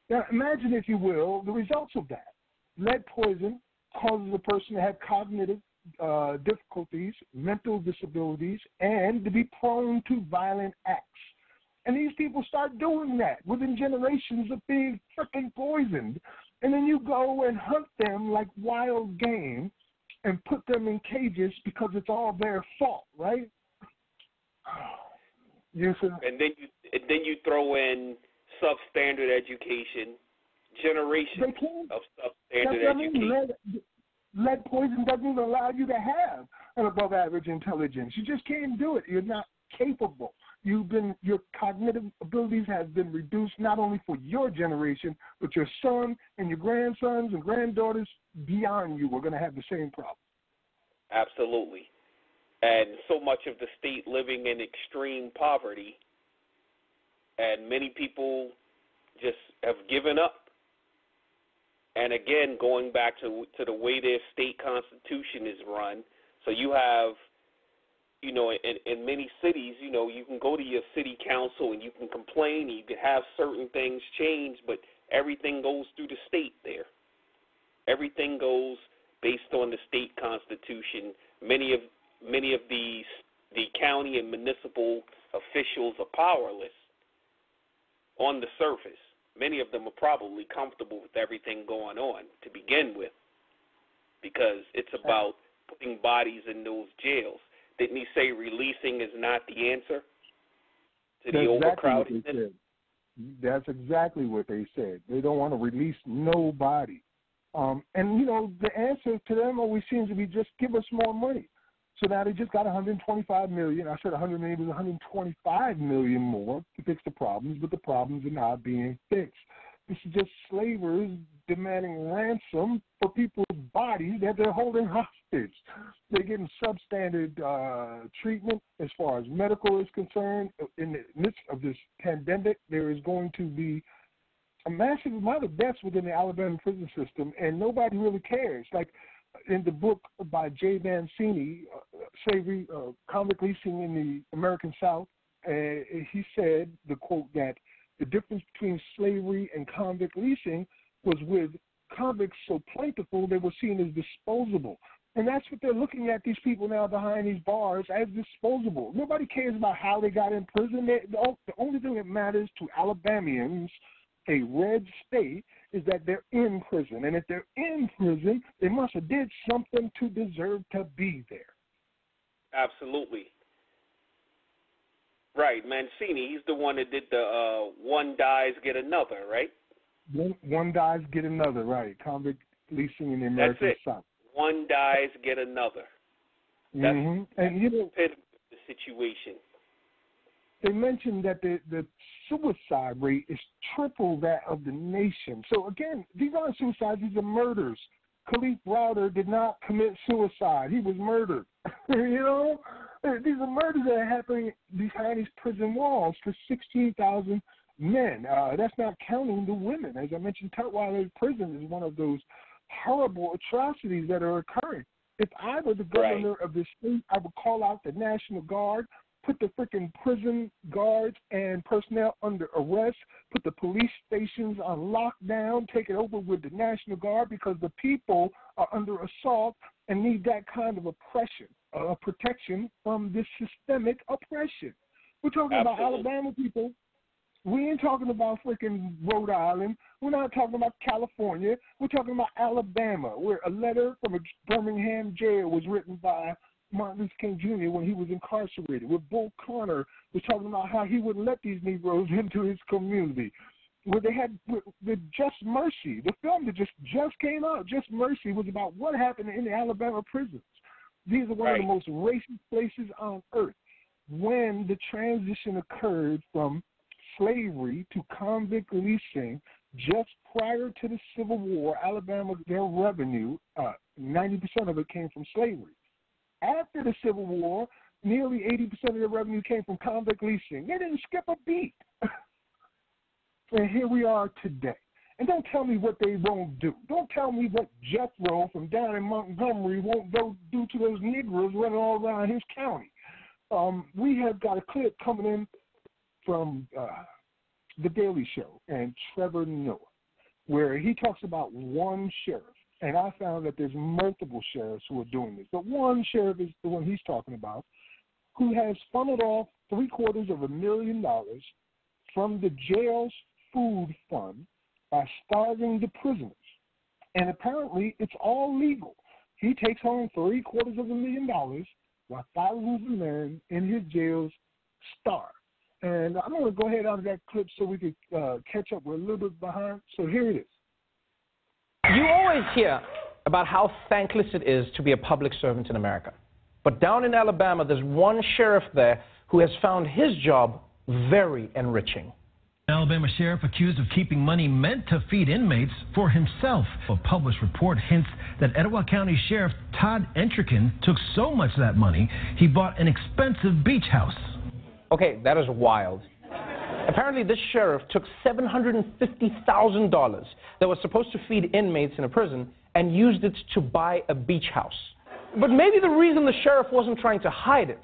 Now, imagine, if you will, the results of that. Lead poison causes a person to have cognitive difficulties, mental disabilities, and to be prone to violent acts. And these people start doing that within generations of being freaking poisoned. And then you go and hunt them like wild game and put them in cages because it's all their fault, right? Yes, sir.
And then you throw in substandard education, generations of substandard education.
Lead poison doesn't even allow you to have an above-average intelligence. You just can't do it. You're not capable. Your cognitive abilities have been reduced not only for your generation, but your son and your grandsons and granddaughters beyond you are going to have the same problem.
Absolutely. And so much of the state living in extreme poverty, and many people just have given up. And again, going back to the way their state constitution is run, so you have, in many cities, you can go to your city council and you can complain and you can have certain things changed, but everything goes through the state there. Everything goes based on the state constitution. Many of the county and municipal officials are powerless on the surface. Many of them are probably comfortable with everything going on to begin with, because it's about putting bodies in those jails. Didn't he say releasing is not the answer to the overcrowdedness?
That's exactly what they said. They don't want to release nobody. And, the answer to them always seems to be just give us more money. So now they just got $125 million. I said $100 million was $125 million more to fix the problems, but the problems are not being fixed. This is just slavers demanding ransom for people's bodies that they're holding hostage. They're getting substandard treatment as far as medical is concerned. In the midst of this pandemic, there is going to be a massive amount of deaths within the Alabama prison system, and nobody really cares. Like in the book by Jay Mancini, Slavery, Convict Leasing in the American South, he said, the quote, that the difference between slavery and convict leasing was with convicts so plentiful they were seen as disposable. And that's what they're looking at these people now behind these bars as disposable. Nobody cares about how they got in prison. The only thing that matters to Alabamians, a red state, is that they're in prison. And if they're in prison, they must have did something to deserve to be there.
Absolutely. Right, Mancini, he's the one that did the one dies, get another, right?
One dies, get another, right. Convict leasing in the American South.
One dies, get another. That's,
and
the situation.
They mentioned that the suicide rate is triple that of the nation. So again, these aren't suicides, these are murders. Khalif Browder did not commit suicide. He was murdered. These are murders that are happening behind these prison walls for 16,000 men. That's not counting the women. As I mentioned, Tutwiler Prison is one of those horrible atrocities that are occurring. If I were the governor of the state, I would call out the National Guard, put the freaking prison guards and personnel under arrest, put the police stations on lockdown, take it over with the National Guard, because the people are under assault and need that kind of oppression, protection from this systemic oppression. We're talking about Alabama people. We ain't talking about freaking Rhode Island. We're not talking about California. We're talking about Alabama, where a letter from a Birmingham jail was written by Martin Luther King Jr. when he was incarcerated, where Bull Connor was talking about how he wouldn't let these Negroes into his community. where they had the Just Mercy, the film that just came out. Just Mercy was about what happened in the Alabama prisons. These are one of the most racist places on earth. When the transition occurred from slavery to convict leasing, just prior to the Civil War, Alabama, their revenue, 90% of it came from slavery. After the Civil War, nearly 80% of their revenue came from convict leasing. They didn't skip a beat. And here we are today. And don't tell me what they won't do. Don't tell me what Jethro from down in Montgomery won't go do to those Negroes running all around his county. We have got a clip coming in from The Daily Show and Trevor Noah, where he talks about one sheriff. And I found that there's multiple sheriffs who are doing this. But one sheriff is the one he's talking about, who has funneled off $750,000 from the jail's food fund by starving the prisoners. And apparently it's all legal. He takes home $750,000 while thousands of men in his jails starve. And I'm going to go ahead out of that clip so we can catch up. We're a little bit behind. So here it is.
You always hear about how thankless it is to be a public servant in America. But down in Alabama, there's one sheriff there who has found his job very enriching.
An Alabama sheriff accused of keeping money meant to feed inmates for himself. A published report hints that Etowah County Sheriff Todd Entricken took so much of that money, he bought an expensive beach house.
Okay, that is wild. Apparently, this sheriff took $750,000 that was supposed to feed inmates in a prison and used it to buy a beach house. But maybe the reason the sheriff wasn't trying to hide it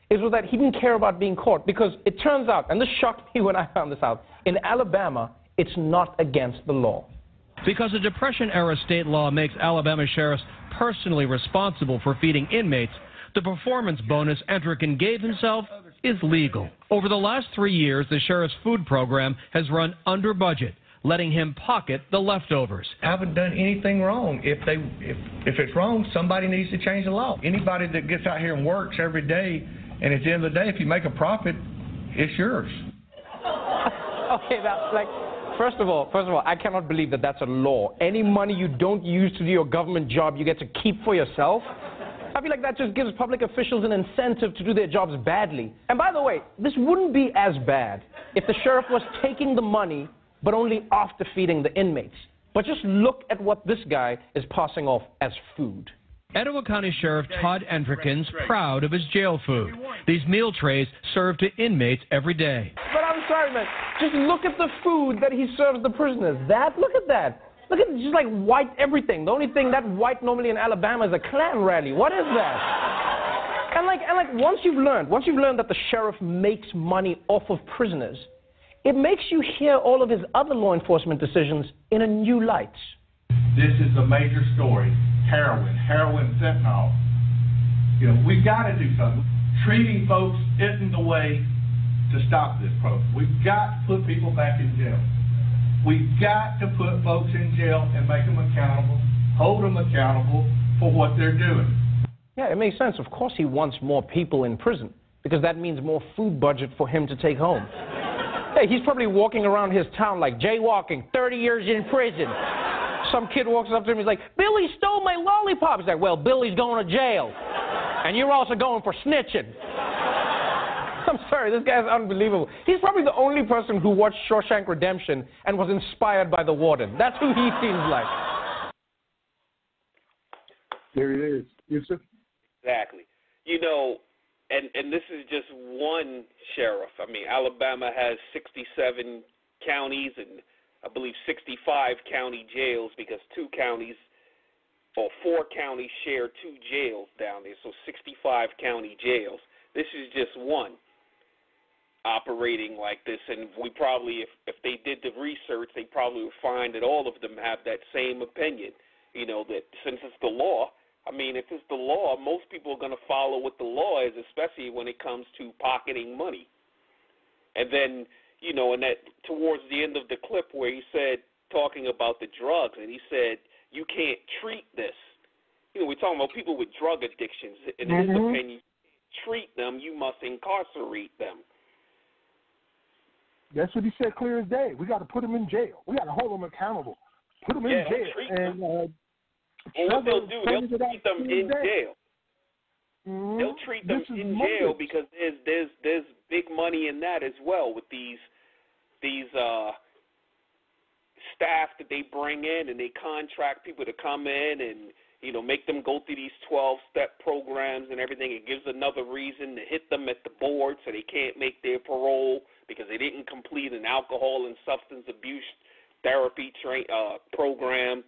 is that he didn't care about being caught, because it turns out, and this shocked me when I found this out, in Alabama, it's not against the law.
Because a Depression-era state law makes Alabama sheriffs personally responsible for feeding inmates, the performance bonus Entricken gave himself is legal. Over the last 3 years, the sheriff's food program has run under budget, letting him pocket the leftovers.
I haven't done anything wrong. If it's wrong, somebody needs to change the law. Anybody that gets out here and works every day, and at the end of the day, if you make a profit, it's yours.
Okay, that's like, first of all, I cannot believe that that's a law. Any money you don't use to do your government job, you get to keep for yourself. I feel like that just gives public officials an incentive to do their jobs badly. And by the way, this wouldn't be as bad if the sheriff was taking the money, but only after feeding the inmates. But just look at what this guy is passing off as food.
Etowah County Sheriff Todd Entricken's proud of his jail food. These meal trays served to inmates every day.
But I'm sorry, man. Just look at the food that he serves the prisoners. Look at that. Look at just like white everything. The only thing that white normally in Alabama is a Klan rally. What is that? And like once you've learned that the sheriff makes money off of prisoners, it makes you hear all of his other law enforcement decisions in a new light.
This is a major story. Heroin, fentanyl. You know, we've got to do something. Treating folks isn't the way to stop this program. We've got to put people back in jail. We've got to put folks in jail and make them accountable, hold them accountable for what they're doing.
Yeah, it makes sense. Of course he wants more people in prison, because that means more food budget for him to take home. Hey, he's probably walking around his town like jaywalking, 30 years in prison. Some kid walks up to him, he's like, Billy stole my lollipop. He's like, well, Billy's going to jail. And you're also going for snitching. I'm sorry, this guy's unbelievable. He's probably the only person who watched Shawshank Redemption and was inspired by the warden. That's who he seems like.
There it is. Yusuf?
Exactly. You know, and this is just one sheriff. I mean, Alabama has 67 counties and I believe 65 county jails, because 4 counties share 2 jails down there, so 65 county jails. This is just one operating like this, and we probably, if they did the research, they probably would find that all of them have that same opinion, you know, that since it's the law, I mean, if it's the law, most people are going to follow what the law is, especially when it comes to pocketing money. And then, you know, and that towards the end of the clip where he said, talking about the drugs, and he said, you can't treat this. You know, we're talking about people with drug addictions. In his opinion, treat them, you must incarcerate them.
That's what he said clear as day. We got to put them in jail. We got to hold them accountable. Put them in jail. And
well, what they'll do, they'll treat them in jail.
Mm-hmm.
They'll treat them in jail because there's big money in that as well with these staff that they bring in, and they contract people to come in and make them go through these 12-step programs and everything. It gives another reason to hit them at the board so they can't make their parole because they didn't complete an alcohol and substance abuse therapy program.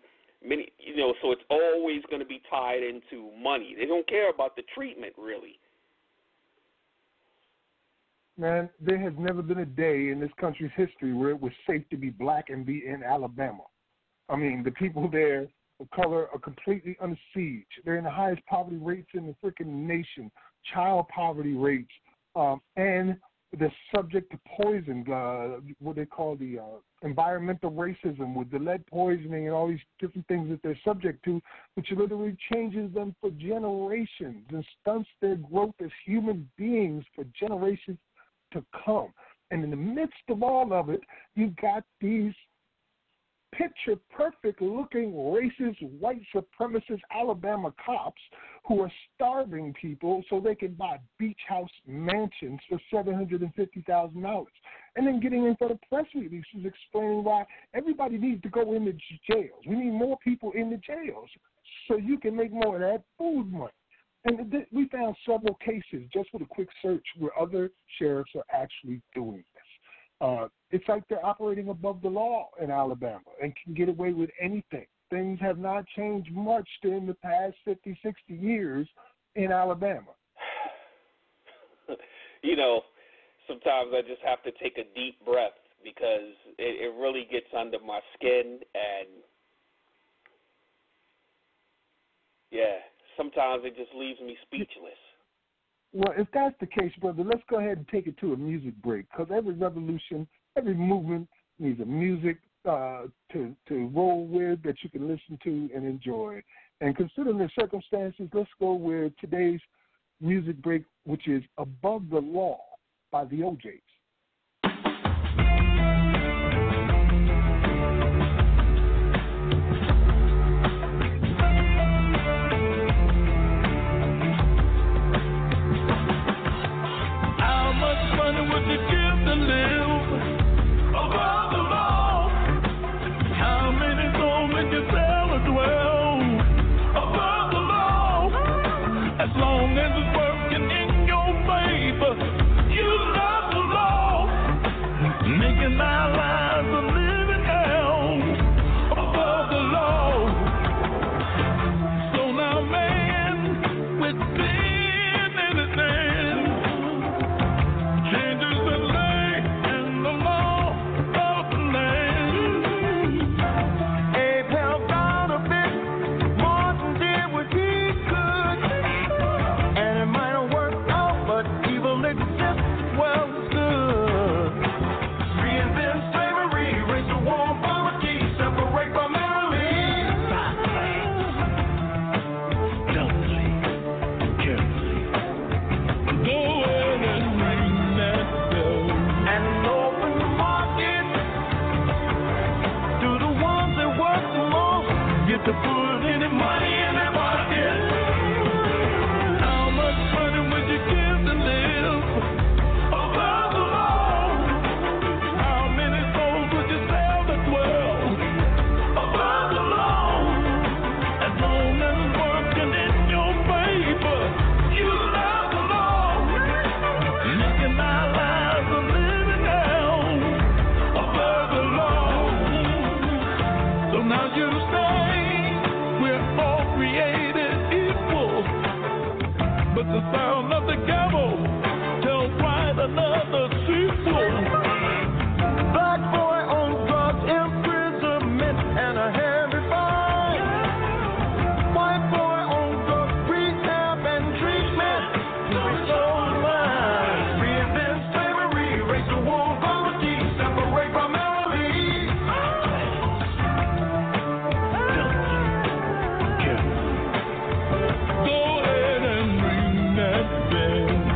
So it's always going to be tied into money. They don't care about the treatment, really.
Man, there has never been a day in this country's history where it was safe to be black and be in Alabama. I mean, the people there of color are completely under siege. They're in the highest poverty rates in the freaking nation, child poverty rates, and they're subject to poison, what they call the environmental racism with the lead poisoning and all these different things that they're subject to, which literally changes them for generations and stunts their growth as human beings for generations to come. And in the midst of all of it, you've got these picture-perfect looking racist, white supremacist Alabama cops who are starving people so they can buy beach house mansions for $750,000, and then getting in for the press releases explaining why everybody needs to go into jails. We need more people in the jails so you can make more of that food money. And we found several cases just with a quick search where other sheriffs are actually doing this. It's like they're operating above the law in Alabama and can get away with anything. Things have not changed much during the past 50, 60 years in Alabama.
Sometimes I just have to take a deep breath because it really gets under my skin, and sometimes it just leaves me speechless.
Well, if that's the case, brother, let's go ahead and take it to a music break, because every revolution, every movement needs a music to roll with that you can listen to and enjoy. And considering the circumstances, let's go with today's music break, which is Above the Law by the OJs.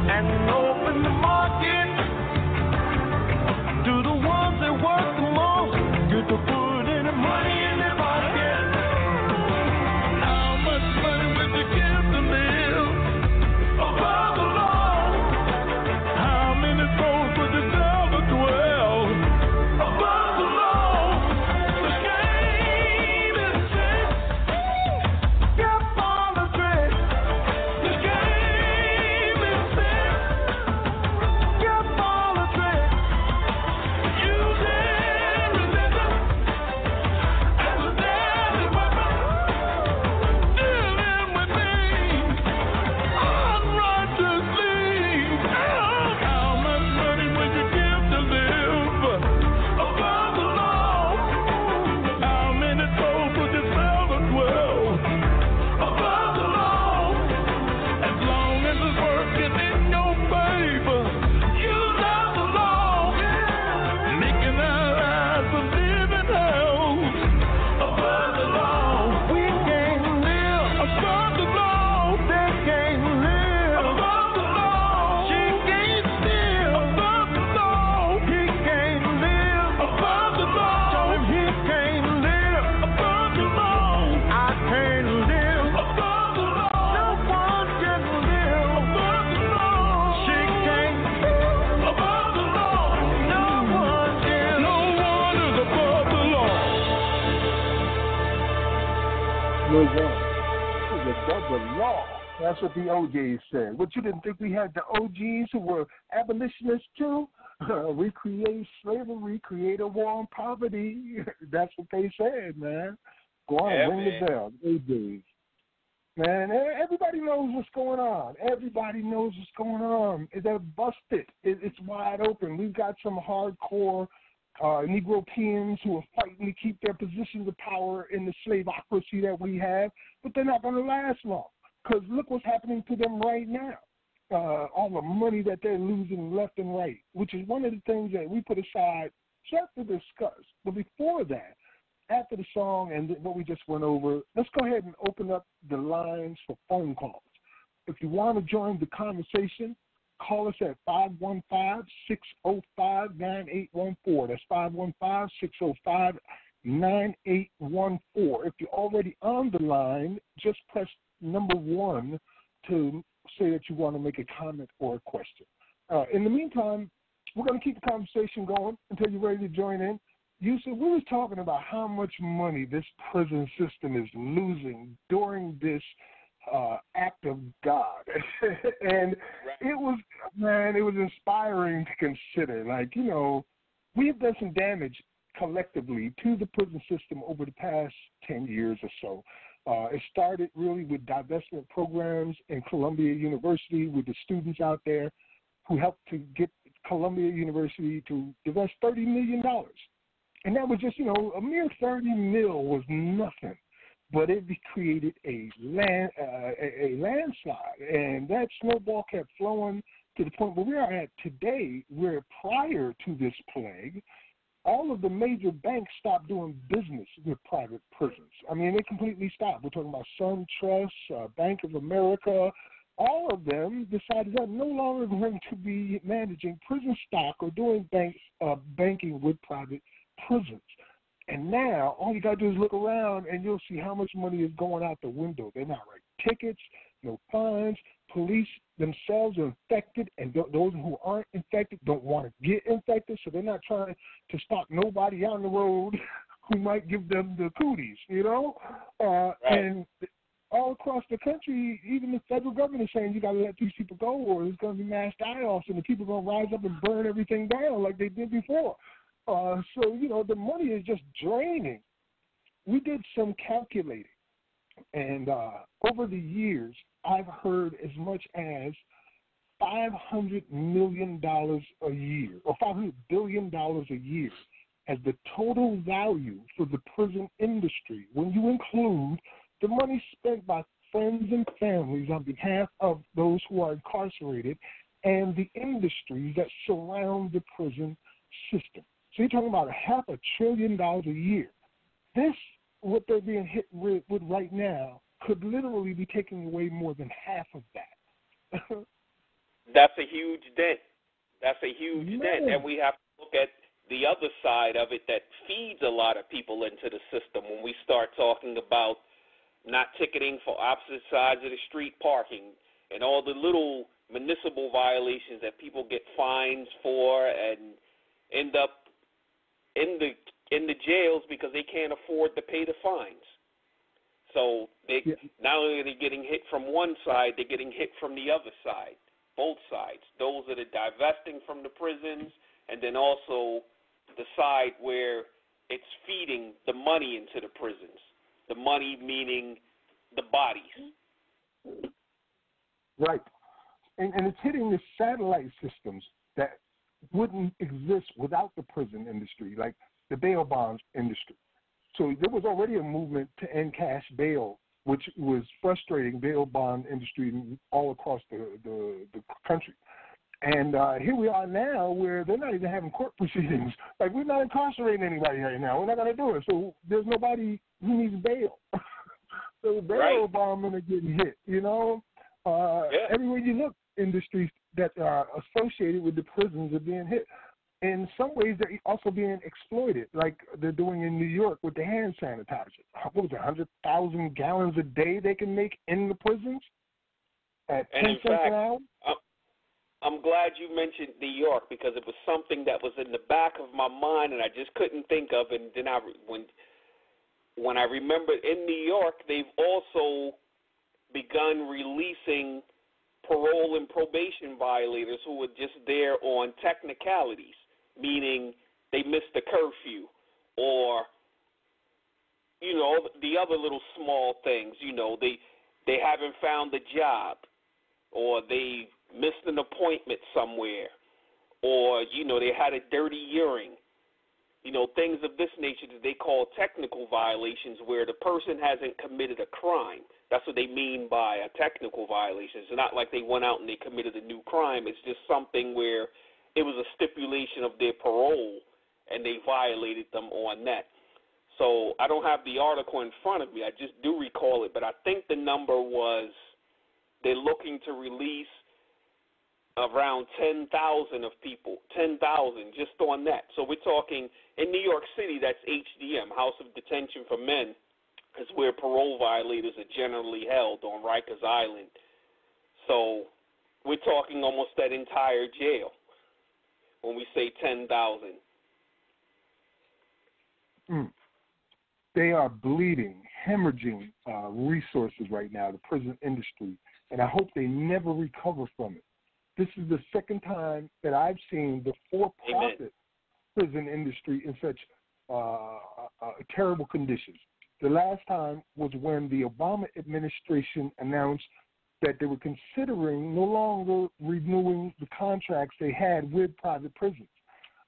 And open the market to the
goes on. Above the law. That's what the OJs said. But you didn't think we had the OGs who were abolitionists too? Recreate slavery, create a war on poverty. That's what they said, man. Go on, ring the bell. OJs. Man, everybody knows what's going on. Everybody knows what's going on. They're busted. It's wide open. We've got some hardcore Negropeans who are fighting to keep their positions of power in the slaveocracy that we have, but they're not going to last long because look what's happening to them right now. All the money that they're losing left and right, which is one of the things that we put aside just to discuss. But before that, after the song and what we just went over, let's go ahead and open up the lines for phone calls. If you want to join the conversation, call us at 515-605-9814. That's 515-605-9814. If you're already on the line, just press number 1 to say that you want to make a comment or a question. In the meantime, we're going to keep the conversation going until you're ready to join in. Yusuf, we were talking about how much money this prison system is losing during this act of God. And it was inspiring to consider. Like, you know, we have done some damage collectively to the prison system over the past 10 years or so. It started really with divestment programs in Columbia University with the students out there who helped to get Columbia University to divest $30 million. And that was just, you know, a mere 30 mil was nothing, but it created a landslide, and that snowball kept flowing to the point where we are at today, where prior to this plague, all of the major banks stopped doing business with private prisons. I mean, they completely stopped. We're talking about SunTrust, Bank of America. All of them decided they're no longer going to be managing prison stock or doing banking with private prisons. And now all you got to do is look around and you'll see how much money is going out the window. They're not writing tickets, no fines. Police themselves are infected, and those who aren't infected don't want to get infected, so they're not trying to stop nobody on the road who might give them the cooties, you know? And all across the country, even the federal government is saying you got to let these people go or there's going to be mass die-offs and the people are going to rise up and burn everything down like they did before. So, you know, the money is just draining. We did some calculating, and over the years, I've heard as much as $500 million a year, or $500 billion a year, as the total value for the prison industry when you include the money spent by friends and families on behalf of those who are incarcerated and the industries that surround the prison system. So you're talking about $500 billion a year. This, what they're being hit with right now, could literally be taking away more than half of that.
That's a huge dent. That's a huge dent. And we have to look at the other side of it that feeds a lot of people into the system when we start talking about not ticketing for opposite sides of the street parking and all the little municipal violations that people get fines for and end up in the jails because they can't afford to pay the fines. So they not only are they getting hit from one side, they're getting hit from the other side, both sides. Those that are divesting from the prisons, and then also the side where it's feeding the money into the prisons. The money meaning the bodies.
Right. And it's hitting the satellite systems that wouldn't exist without the prison industry, like the bail bonds industry. So there was already a movement to end cash bail, which was frustrating bail bond industry all across the country. And here we are now where they're not even having court proceedings. Like, we're not incarcerating anybody right now. We're not going to do it. So there's nobody who needs bail. So bail bondmen are getting hit, you know. Everywhere you look, industries that are associated with the prisons are being hit. In some ways, they're also being exploited, like they're doing in New York with the hand sanitizer. What was it, 100,000 gallons a day they can make in the prisons at 10 cents an hour?
I'm glad you mentioned New York because it was something that was in the back of my mind and I just couldn't think of. And then when I remember in New York, they've also begun releasing parole and probation violators who were just there on technicalities, meaning they missed the curfew or, you know, the other little small things. You know, they haven't found a job or they missed an appointment somewhere or, you know, they had a dirty urine. You know, things of this nature that they call technical violations where the person hasn't committed a crime. That's what they mean by a technical violation. It's not like they went out and they committed a new crime. It's just something where it was a stipulation of their parole and they violated them on that. So I don't have the article in front of me. I just do recall it. But I think the number was they're looking to release around 10,000 of people, 10,000 just on that. So we're talking in New York City, that's HDM, House of Detention for Men, is where parole violators are generally held on Rikers Island. So we're talking almost that entire jail when we say 10,000.
They are bleeding, hemorrhaging resources right now, the prison industry, and I hope they never recover from it. This is the second time that I've seen the for-profit prison industry in such terrible conditions. The last time was when the Obama administration announced that they were considering no longer renewing the contracts they had with private prisons.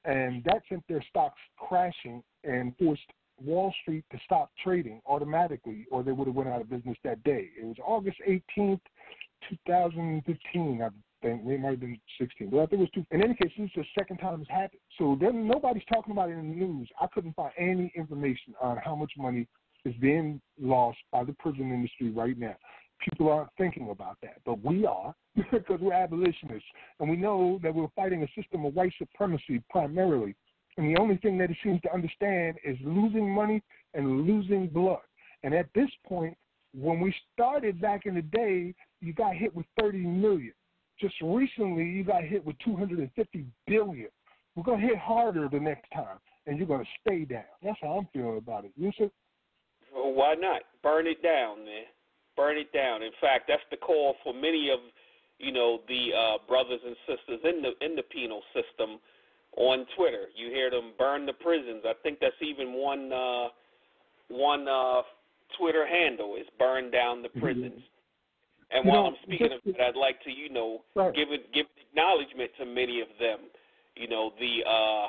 And that sent their stocks crashing and forced Wall Street to stop trading automatically, or they would have went out of business that day. It was August 18th, 2015, I think. It might have been 16. But I think it was two. In any case, this is the second time it's happened. So then nobody's talking about it in the news. I couldn't find any information on how much money is being lost by the prison industry right now. People aren't thinking about that, but we are because we're abolitionists, and we know that we're fighting a system of white supremacy primarily. And the only thing that it seems to understand is losing money and losing blood. And at this point, when we started back in the day, you got hit with 30 million. Just recently, you got hit with 250 billion. We're going to hit harder the next time, and you're going to stay down. That's how I'm feeling about it. You see?
Well, why not? Burn it down, man. Burn it down. In fact, that's the call for many of, you know, the brothers and sisters in the penal system on Twitter. You hear them burn the prisons. I think that's even one Twitter handle is burn down the prisons. And while I'm speaking of that, I'd like to, you know, give acknowledgement to many of them. You know, the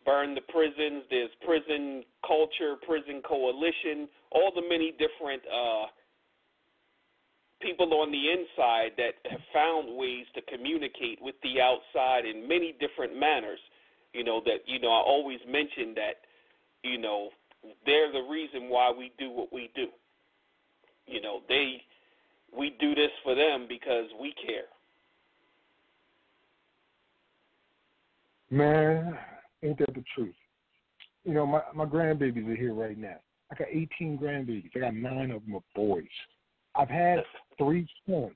burn the prisons, there's prison culture, prison coalition, all the many different people on the inside that have found ways to communicate with the outside in many different manners. You know, that, you know, I always mention that, you know, they're the reason why we do what we do. You know, we do this for them because we care.
Man, ain't that the truth? You know, my grandbabies are here right now. I got 18 grandbabies. I got 9 of them are boys. I've had 3 sons.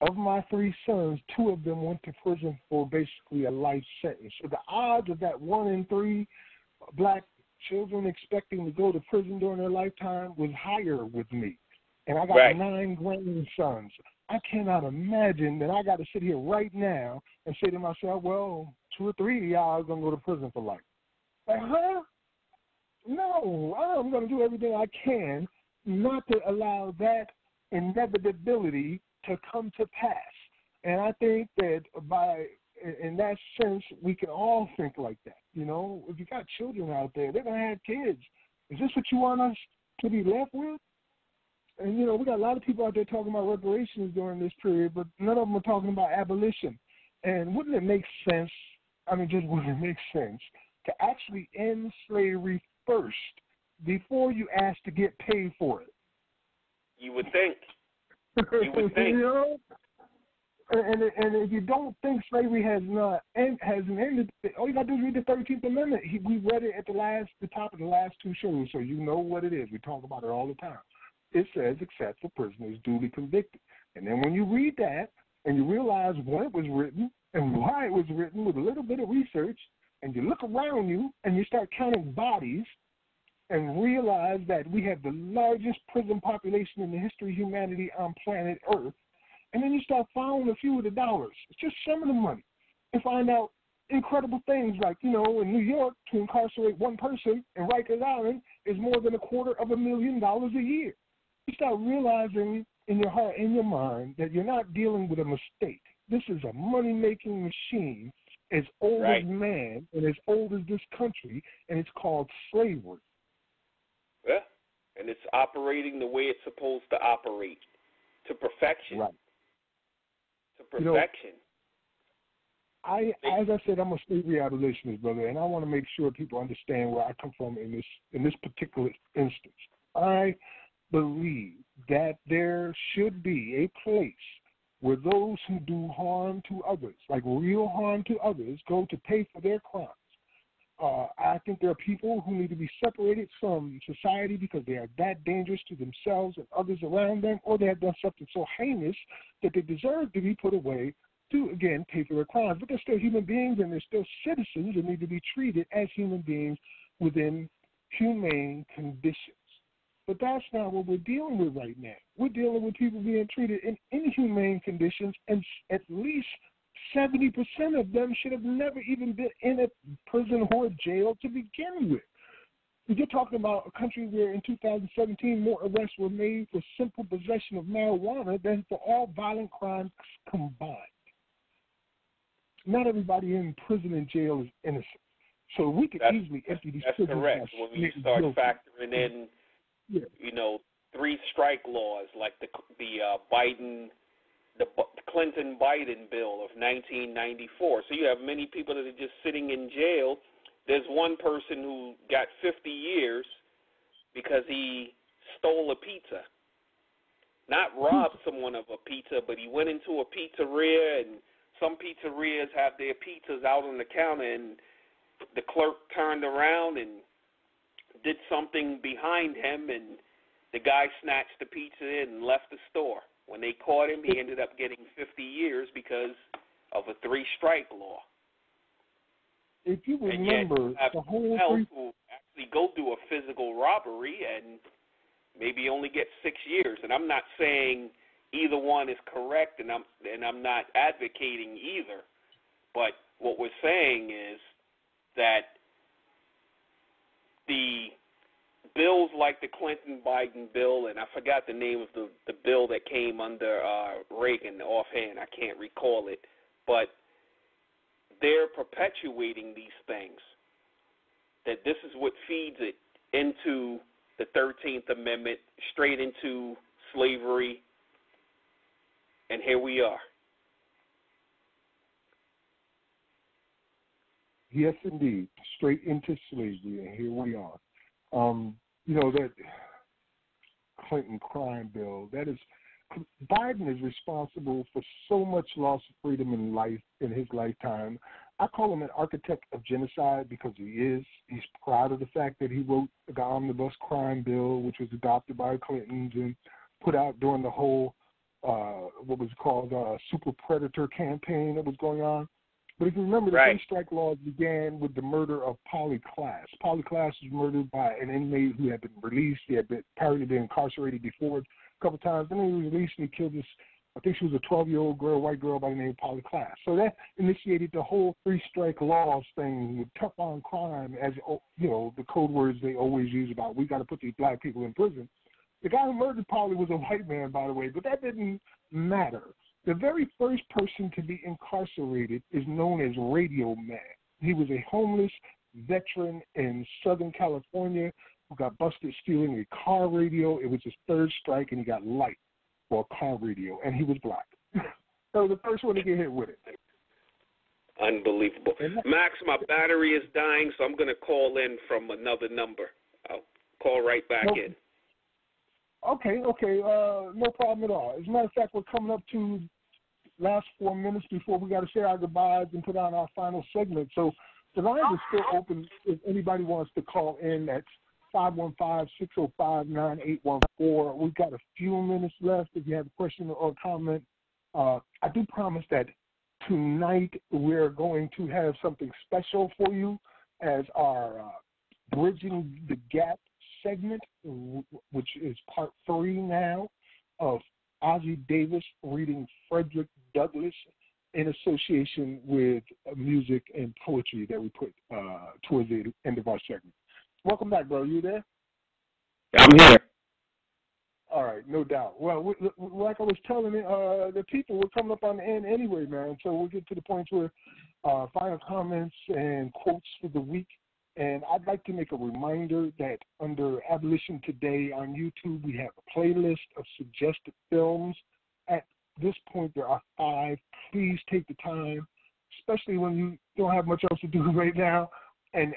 Of my 3 sons, 2 of them went to prison for basically a life sentence. So the odds of that 1 in 3 black children expecting to go to prison during their lifetime was higher with me. And I got 9 grandsons. I cannot imagine that I got to sit here right now and say to myself, well, 2 or 3 of y'all are going to go to prison for life. Like, huh? No, I'm going to do everything I can not to allow that inevitability to come to pass. And I think that in that sense, we can all think like that. You know, if you got children out there, they're going to have kids. Is this what you want us to be left with? And, you know, we got a lot of people out there talking about reparations during this period, but none of them are talking about abolition. And wouldn't it make sense, wouldn't it make sense to actually end slavery first before you ask to get paid for it?
You would think. You would think.
You know? And if you don't think slavery hasn't ended, all you got to do is read the 13th Amendment. We read it at the top of the last 2 shows, so you know what it is. We talk about it all the time. It says, except for prisoners duly convicted. And then when you read that and you realize when it was written and why it was written with a little bit of research, and you look around you and you start counting bodies and realize that we have the largest prison population in the history of humanity on planet Earth, and then you start following a few of the dollars, it's just some of the money, and find out incredible things like, in New York, to incarcerate one person in Rikers Island is more than $250,000 a year. You start realizing in your heart and your mind that you're not dealing with a mistake. This is a money-making machine as old as man and as old as this country, and it's called slavery.
Yeah, and it's operating the way it's supposed to operate, to perfection.
Right.
To perfection.
As I said, I'm a slavery abolitionist, brother, and I want to make sure people understand where I come from in this particular instance. I believe that there should be a place where those who do harm to others, like real harm to others, go to pay for their crimes. I think there are people who need to be separated from society because they are that dangerous to themselves and others around them, or they have done something so heinous that they deserve to be put away to, again, pay for their crimes. But they're still human beings, and they're still citizens and need to be treated as human beings within humane conditions. But that's not what we're dealing with right now. We're dealing with people being treated in inhumane conditions, and at least 70% of them should have never even been in a prison or a jail to begin with. You're talking about a country where in 2017 more arrests were made for simple possession of marijuana than for all violent crimes combined. Not everybody in prison and jail is innocent. So we could easily empty these prisons.
That's correct. When you start factoring in, 3 strike laws like the Clinton-Biden bill of 1994. So you have many people that are just sitting in jail. There's one person who got 50 years because he stole a pizza. Not robbed someone of a pizza, but he went into a pizzeria, and some pizzerias have their pizzas out on the counter, and the clerk turned around and did something behind him, and the guy snatched the pizza and left the store. When they caught him, he ended up getting 50 years because of a 3-strike law.
If you remember,
and yet you have
the whole
who actually go do a physical robbery and maybe only get 6 years. And I'm not saying either one is correct, and I'm not advocating either. But what we're saying is that the bills like the Clinton-Biden bill, and I forgot the name of the bill that came under Reagan offhand, I can't recall it, but they're perpetuating these things, that this is what feeds it into the 13th Amendment, straight into slavery, and here we are.
Yes, indeed, straight into slavery, and here we are. That Clinton crime bill, Biden is responsible for so much loss of freedom in life in his lifetime. I call him an architect of genocide because he is. He's proud of the fact that he wrote the omnibus crime bill, which was adopted by the Clintons and put out during the whole, what was called super predator campaign that was going on. But if you remember, the 3-strike laws began with the murder of Polly Klaas. Polly Klaas was murdered by an inmate who had been released. He had apparently been incarcerated before a couple of times. Then he was released and he killed this, I think she was a 12-year-old girl, white girl by the name of Polly Klaas. So that initiated the whole 3-strike laws thing with tough on crime, as the code words they always use about we got to put these black people in prison. The guy who murdered Polly was a white man, by the way, but that didn't matter. The very first person to be incarcerated is known as Radio Man. He was a homeless veteran in Southern California who got busted stealing a car radio. It was his 3rd strike, and he got light for a car radio, and he was black. So the first one to get hit with it.
Unbelievable. Max, my battery is dying, so I'm going to call in from another number. I'll call right back in.
Okay, no problem at all. As a matter of fact, we're coming up to last 4 minutes before we got to say our goodbyes and put on our final segment. So the line is still open if anybody wants to call in. That's 515-605-9814. We've got a few minutes left if you have a question or a comment. I do promise that tonight we're going to have something special for you as our Bridging the Gap segment, which is part 3 now, of Ozzie Davis reading Frederick Douglass in association with music and poetry that we put towards the end of our segment. Welcome back, bro. You there?
I'm here.
All right, no doubt. Well, like I was telling the people, we're coming up on the end anyway, man. So we'll get to the point where final comments and quotes for the week. And I'd like to make a reminder that under Abolition Today on YouTube, we have a playlist of suggested films. At this point, there are 5. Please take the time, especially when you don't have much else to do right now, and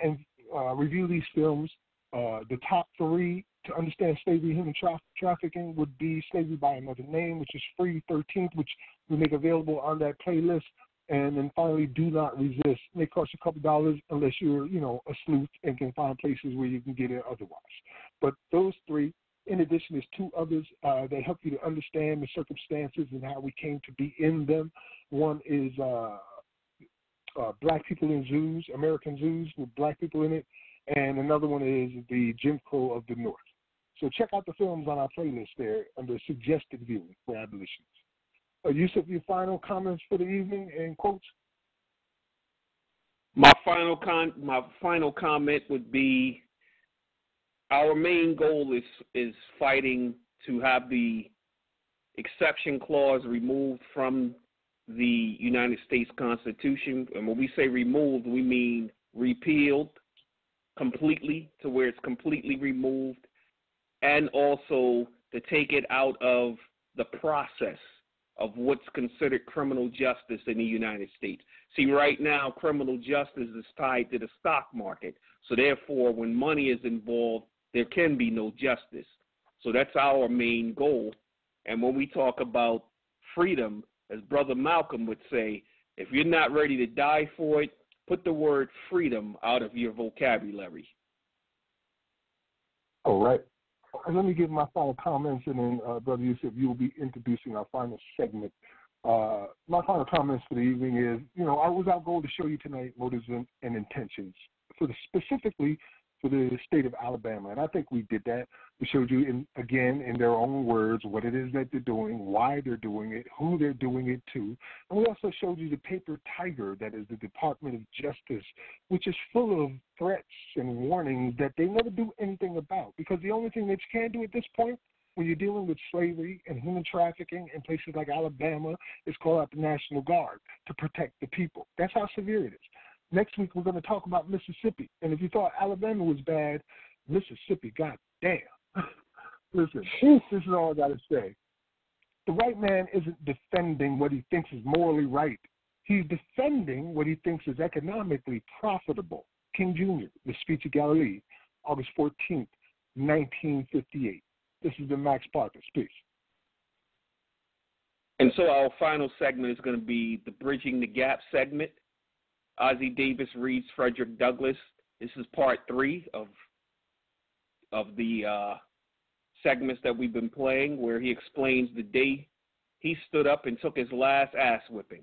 review these films. The top 3 to understand slavery and human trafficking would be Slavery by Another Name, which is free 13th, which we make available on that playlist. And then finally, Do Not Resist. It may cost you a couple dollars unless you're, a sleuth and can find places where you can get it otherwise. But those 3, in addition, there's 2 others that help you to understand the circumstances and how we came to be in them. One is Black People in Zoos, American Zoos with Black people in it. And another one is the Jim Crow of the North. So check out the films on our playlist there under suggested viewing for abolitionists. Yusuf, your final comments for the evening and quotes?
My final comment would be our main goal is fighting to have the exception clause removed from the United States Constitution. And when we say removed, we mean repealed completely, to where it's completely removed, and also to take it out of the process of what's considered criminal justice in the United States. See, right now, criminal justice is tied to the stock market. So therefore, when money is involved, there can be no justice. So that's our main goal. And when we talk about freedom, as Brother Malcolm would say, if you're not ready to die for it, put the word freedom out of your vocabulary.
All right. Let me give my final comments, and then, Brother Yusuf, you will be introducing our final segment. My final comments for the evening is, our goal to show you tonight motives and intentions, specifically for the state of Alabama. And I think we did that. We showed you, again, in their own words, what it is that they're doing, why they're doing it, who they're doing it to. And we also showed you the paper tiger that is the Department of Justice, which is full of threats and warnings that they never do anything about. Because the only thing that you can do at this point, when you're dealing with slavery and human trafficking in places like Alabama, is call out the National Guard to protect the people. That's how severe it is. Next week, we're going to talk about Mississippi. And if you thought Alabama was bad, Mississippi, goddamn. Listen, this is all I got to say. The white man isn't defending what he thinks is morally right. He's defending what he thinks is economically profitable. King Jr., The Speech of Galilee, August 14th, 1958. This is the Max Parker. Peace.
And so our final segment is going to be the Bridging the Gap segment. Ozzie Davis reads Frederick Douglass. This is part 3 of the segments that we've been playing, where he explains the day he stood up and took his last ass whipping.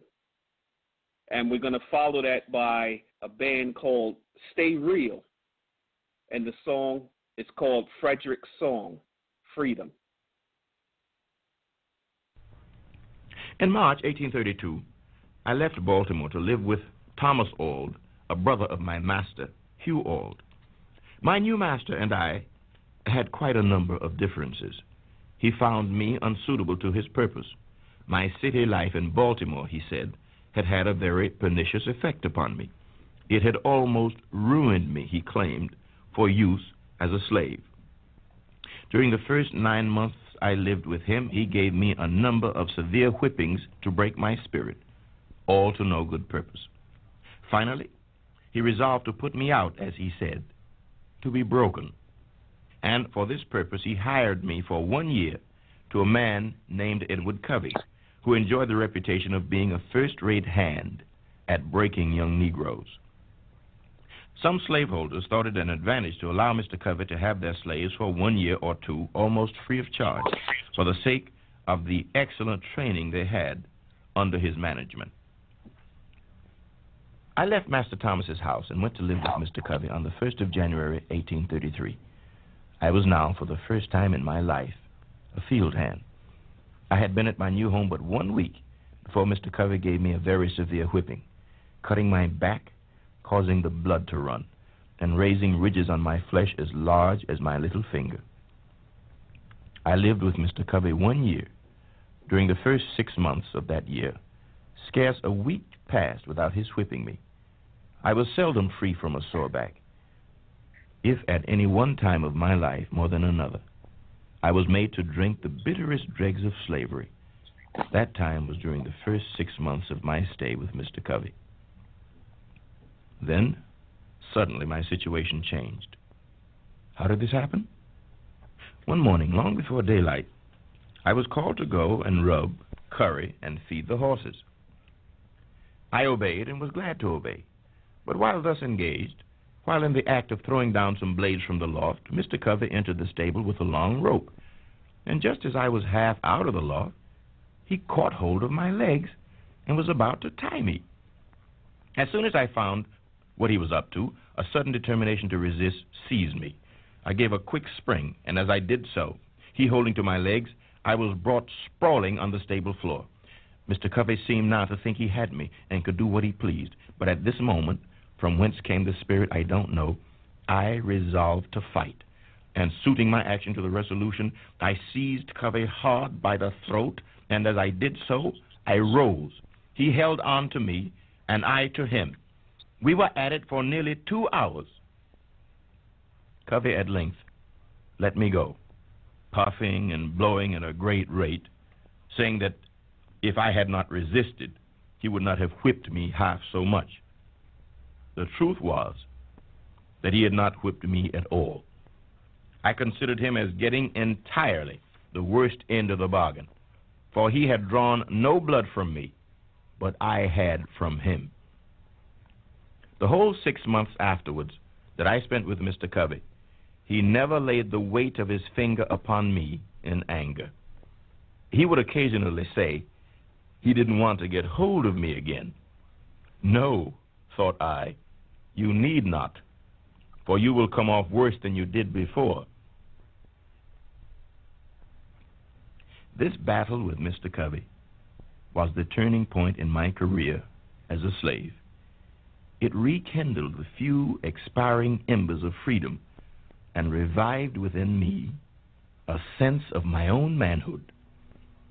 And we're going to follow that by a band called Stay Real. And the song is called Frederick's Song, Freedom.
In March 1832, I left Baltimore to live with Thomas Auld, a brother of my master, Hugh Auld. My new master and I had quite a number of differences. He found me unsuitable to his purpose. My city life in Baltimore, he said, had had a very pernicious effect upon me. It had almost ruined me, he claimed, for use as a slave. During the first 9 months I lived with him, he gave me a number of severe whippings to break my spirit, all to no good purpose. Finally, he resolved to put me out, as he said, to be broken. And for this purpose, he hired me for 1 year to a man named Edward Covey, who enjoyed the reputation of being a first-rate hand at breaking young Negroes. Some slaveholders thought it an advantage to allow Mr. Covey to have their slaves for 1 year or 2, almost free of charge, for the sake of the excellent training they had under his management. I left Master Thomas's house and went to live with Mr. Covey on the 1st of January, 1833. I was now, for the first time in my life, a field hand. I had been at my new home but 1 week before Mr. Covey gave me a very severe whipping, cutting my back, causing the blood to run, and raising ridges on my flesh as large as my little finger. I lived with Mr. Covey 1 year. During the first 6 months of that year, scarce a week passed without his whipping me. I was seldom free from a sore back. If at any one time of my life more than another, I was made to drink the bitterest dregs of slavery, that time was during the first 6 months of my stay with Mr. Covey. Then, suddenly, my situation changed. How did this happen? One morning, long before daylight, I was called to go and rub, curry, and feed the horses. I obeyed and was glad to obey. But while thus engaged, while in the act of throwing down some blades from the loft, Mr. Covey entered the stable with a long rope. And just as I was half out of the loft, he caught hold of my legs and was about to tie me. As soon as I found what he was up to, a sudden determination to resist seized me. I gave a quick spring, and as I did so, he holding to my legs, I was brought sprawling on the stable floor. Mr. Covey seemed now to think he had me and could do what he pleased. But at this moment, from whence came the spirit, I don't know, I resolved to fight. And suiting my action to the resolution, I seized Covey hard by the throat, and as I did so, I rose. He held on to me, and I to him. We were at it for nearly 2 hours. Covey at length let me go, puffing and blowing at a great rate, saying that if I had not resisted, he would not have whipped me half so much. The truth was that he had not whipped me at all. I considered him as getting entirely the worst end of the bargain, for he had drawn no blood from me, but I had from him. The whole 6 months afterwards that I spent with Mr. Covey, he never laid the weight of his finger upon me in anger. He would occasionally say he didn't want to get hold of me again. No, thought I, you need not, for you will come off worse than you did before. This battle with Mr. Covey was the turning point in my career as a slave. It rekindled the few expiring embers of freedom and revived within me a sense of my own manhood.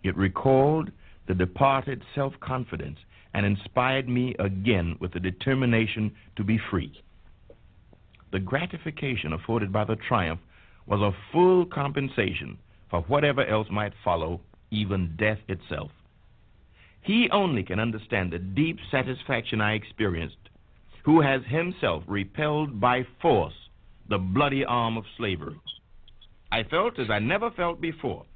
It recalled the departed self-confidence and inspired me again with the determination to be free. The gratification afforded by the triumph was a full compensation for whatever else might follow, even death itself. He only can understand the deep satisfaction I experienced who has himself repelled by force the bloody arm of slavery. I felt as I never felt before.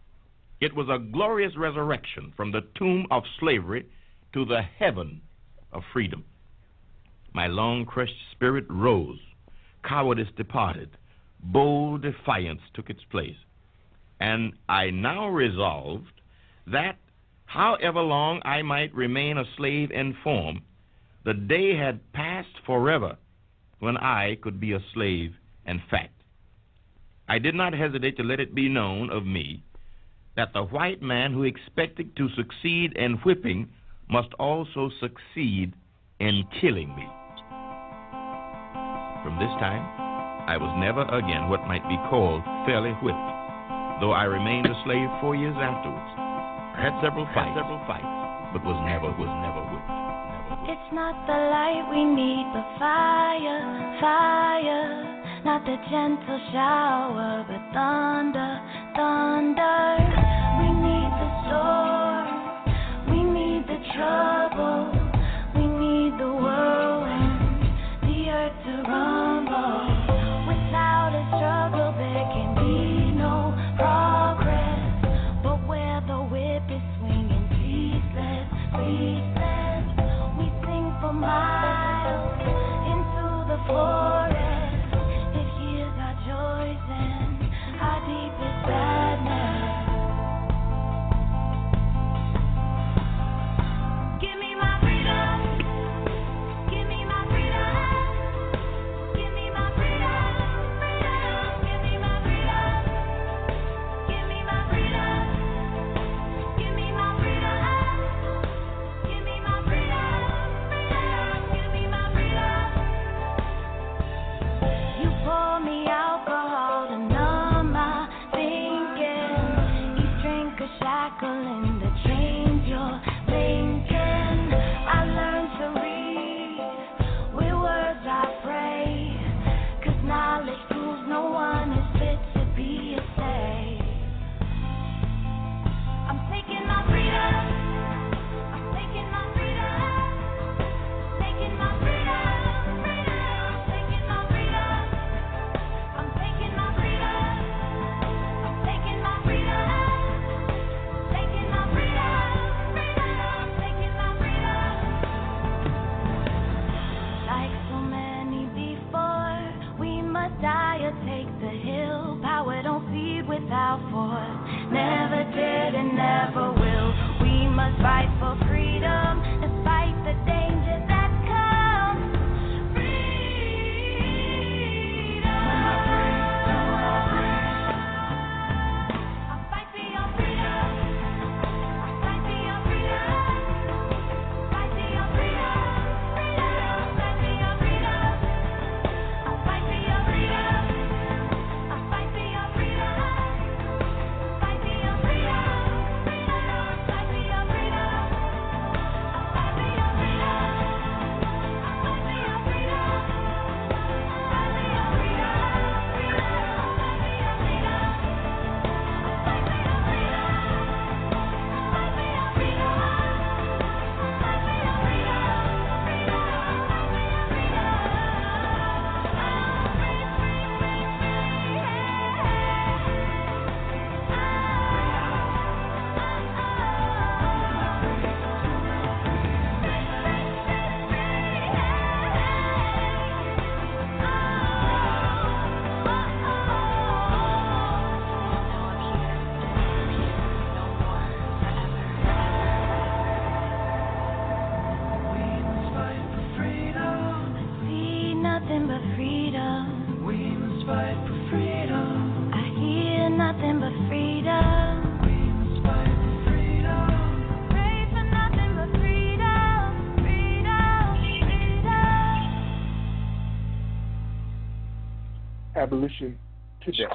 It was a glorious resurrection from the tomb of slavery to the heaven of freedom. My long-crushed spirit rose. Cowardice departed. Bold defiance took its place. And I now resolved that, however long I might remain a slave in form, the day had passed forever when I could be a slave in fact. I did not hesitate to let it be known of me that the white man who expected to succeed in whipping must also succeed in killing me. From this time, I was never again what might be called fairly whipped, though I remained a slave 4 years afterwards. I had several fights, but was never whipped.
It's not the light we need, but fire, fire. Not the gentle shower, but thunder, thunder. We need the storm, we need the trouble, we need the whirlwind, the earth to rumble. Without a struggle, there can be no progress. But where the whip is swinging, ceaseless, ceaseless, we sing for miles into the forest. Our deepest recycling the chains you're linking. I learned to read with words I pray, 'cause knowledge proves no one is fit to be a slave. I'm taking my freedom. I'm taking my freedom. Taking my freedom. Taking my freedom. I'm taking my freedom. I'm taking my freedom. Taking my freedom. Taking my freedom. Like so many before, we must die or take the hill. Power don't feed without force. Never did and never will. We must fight for freedom despite the danger that comes. Freedom. I fight for your freedom. I fight for your freedom. Fight for your freedom. Fight for your freedom. I fight for your freedom. I fight for your freedom. Fight for your freedom. Fight for your freedom. I fight for your freedom. I fight for your freedom. Fight for your freedom. Fight for your freedom. Fight for your freedom. Fight for your See nothing but freedom. We must fight for freedom. I hear nothing but freedom. We must fight for freedom. Pray for nothing but freedom. Freedom. Freedom.
Abolition today.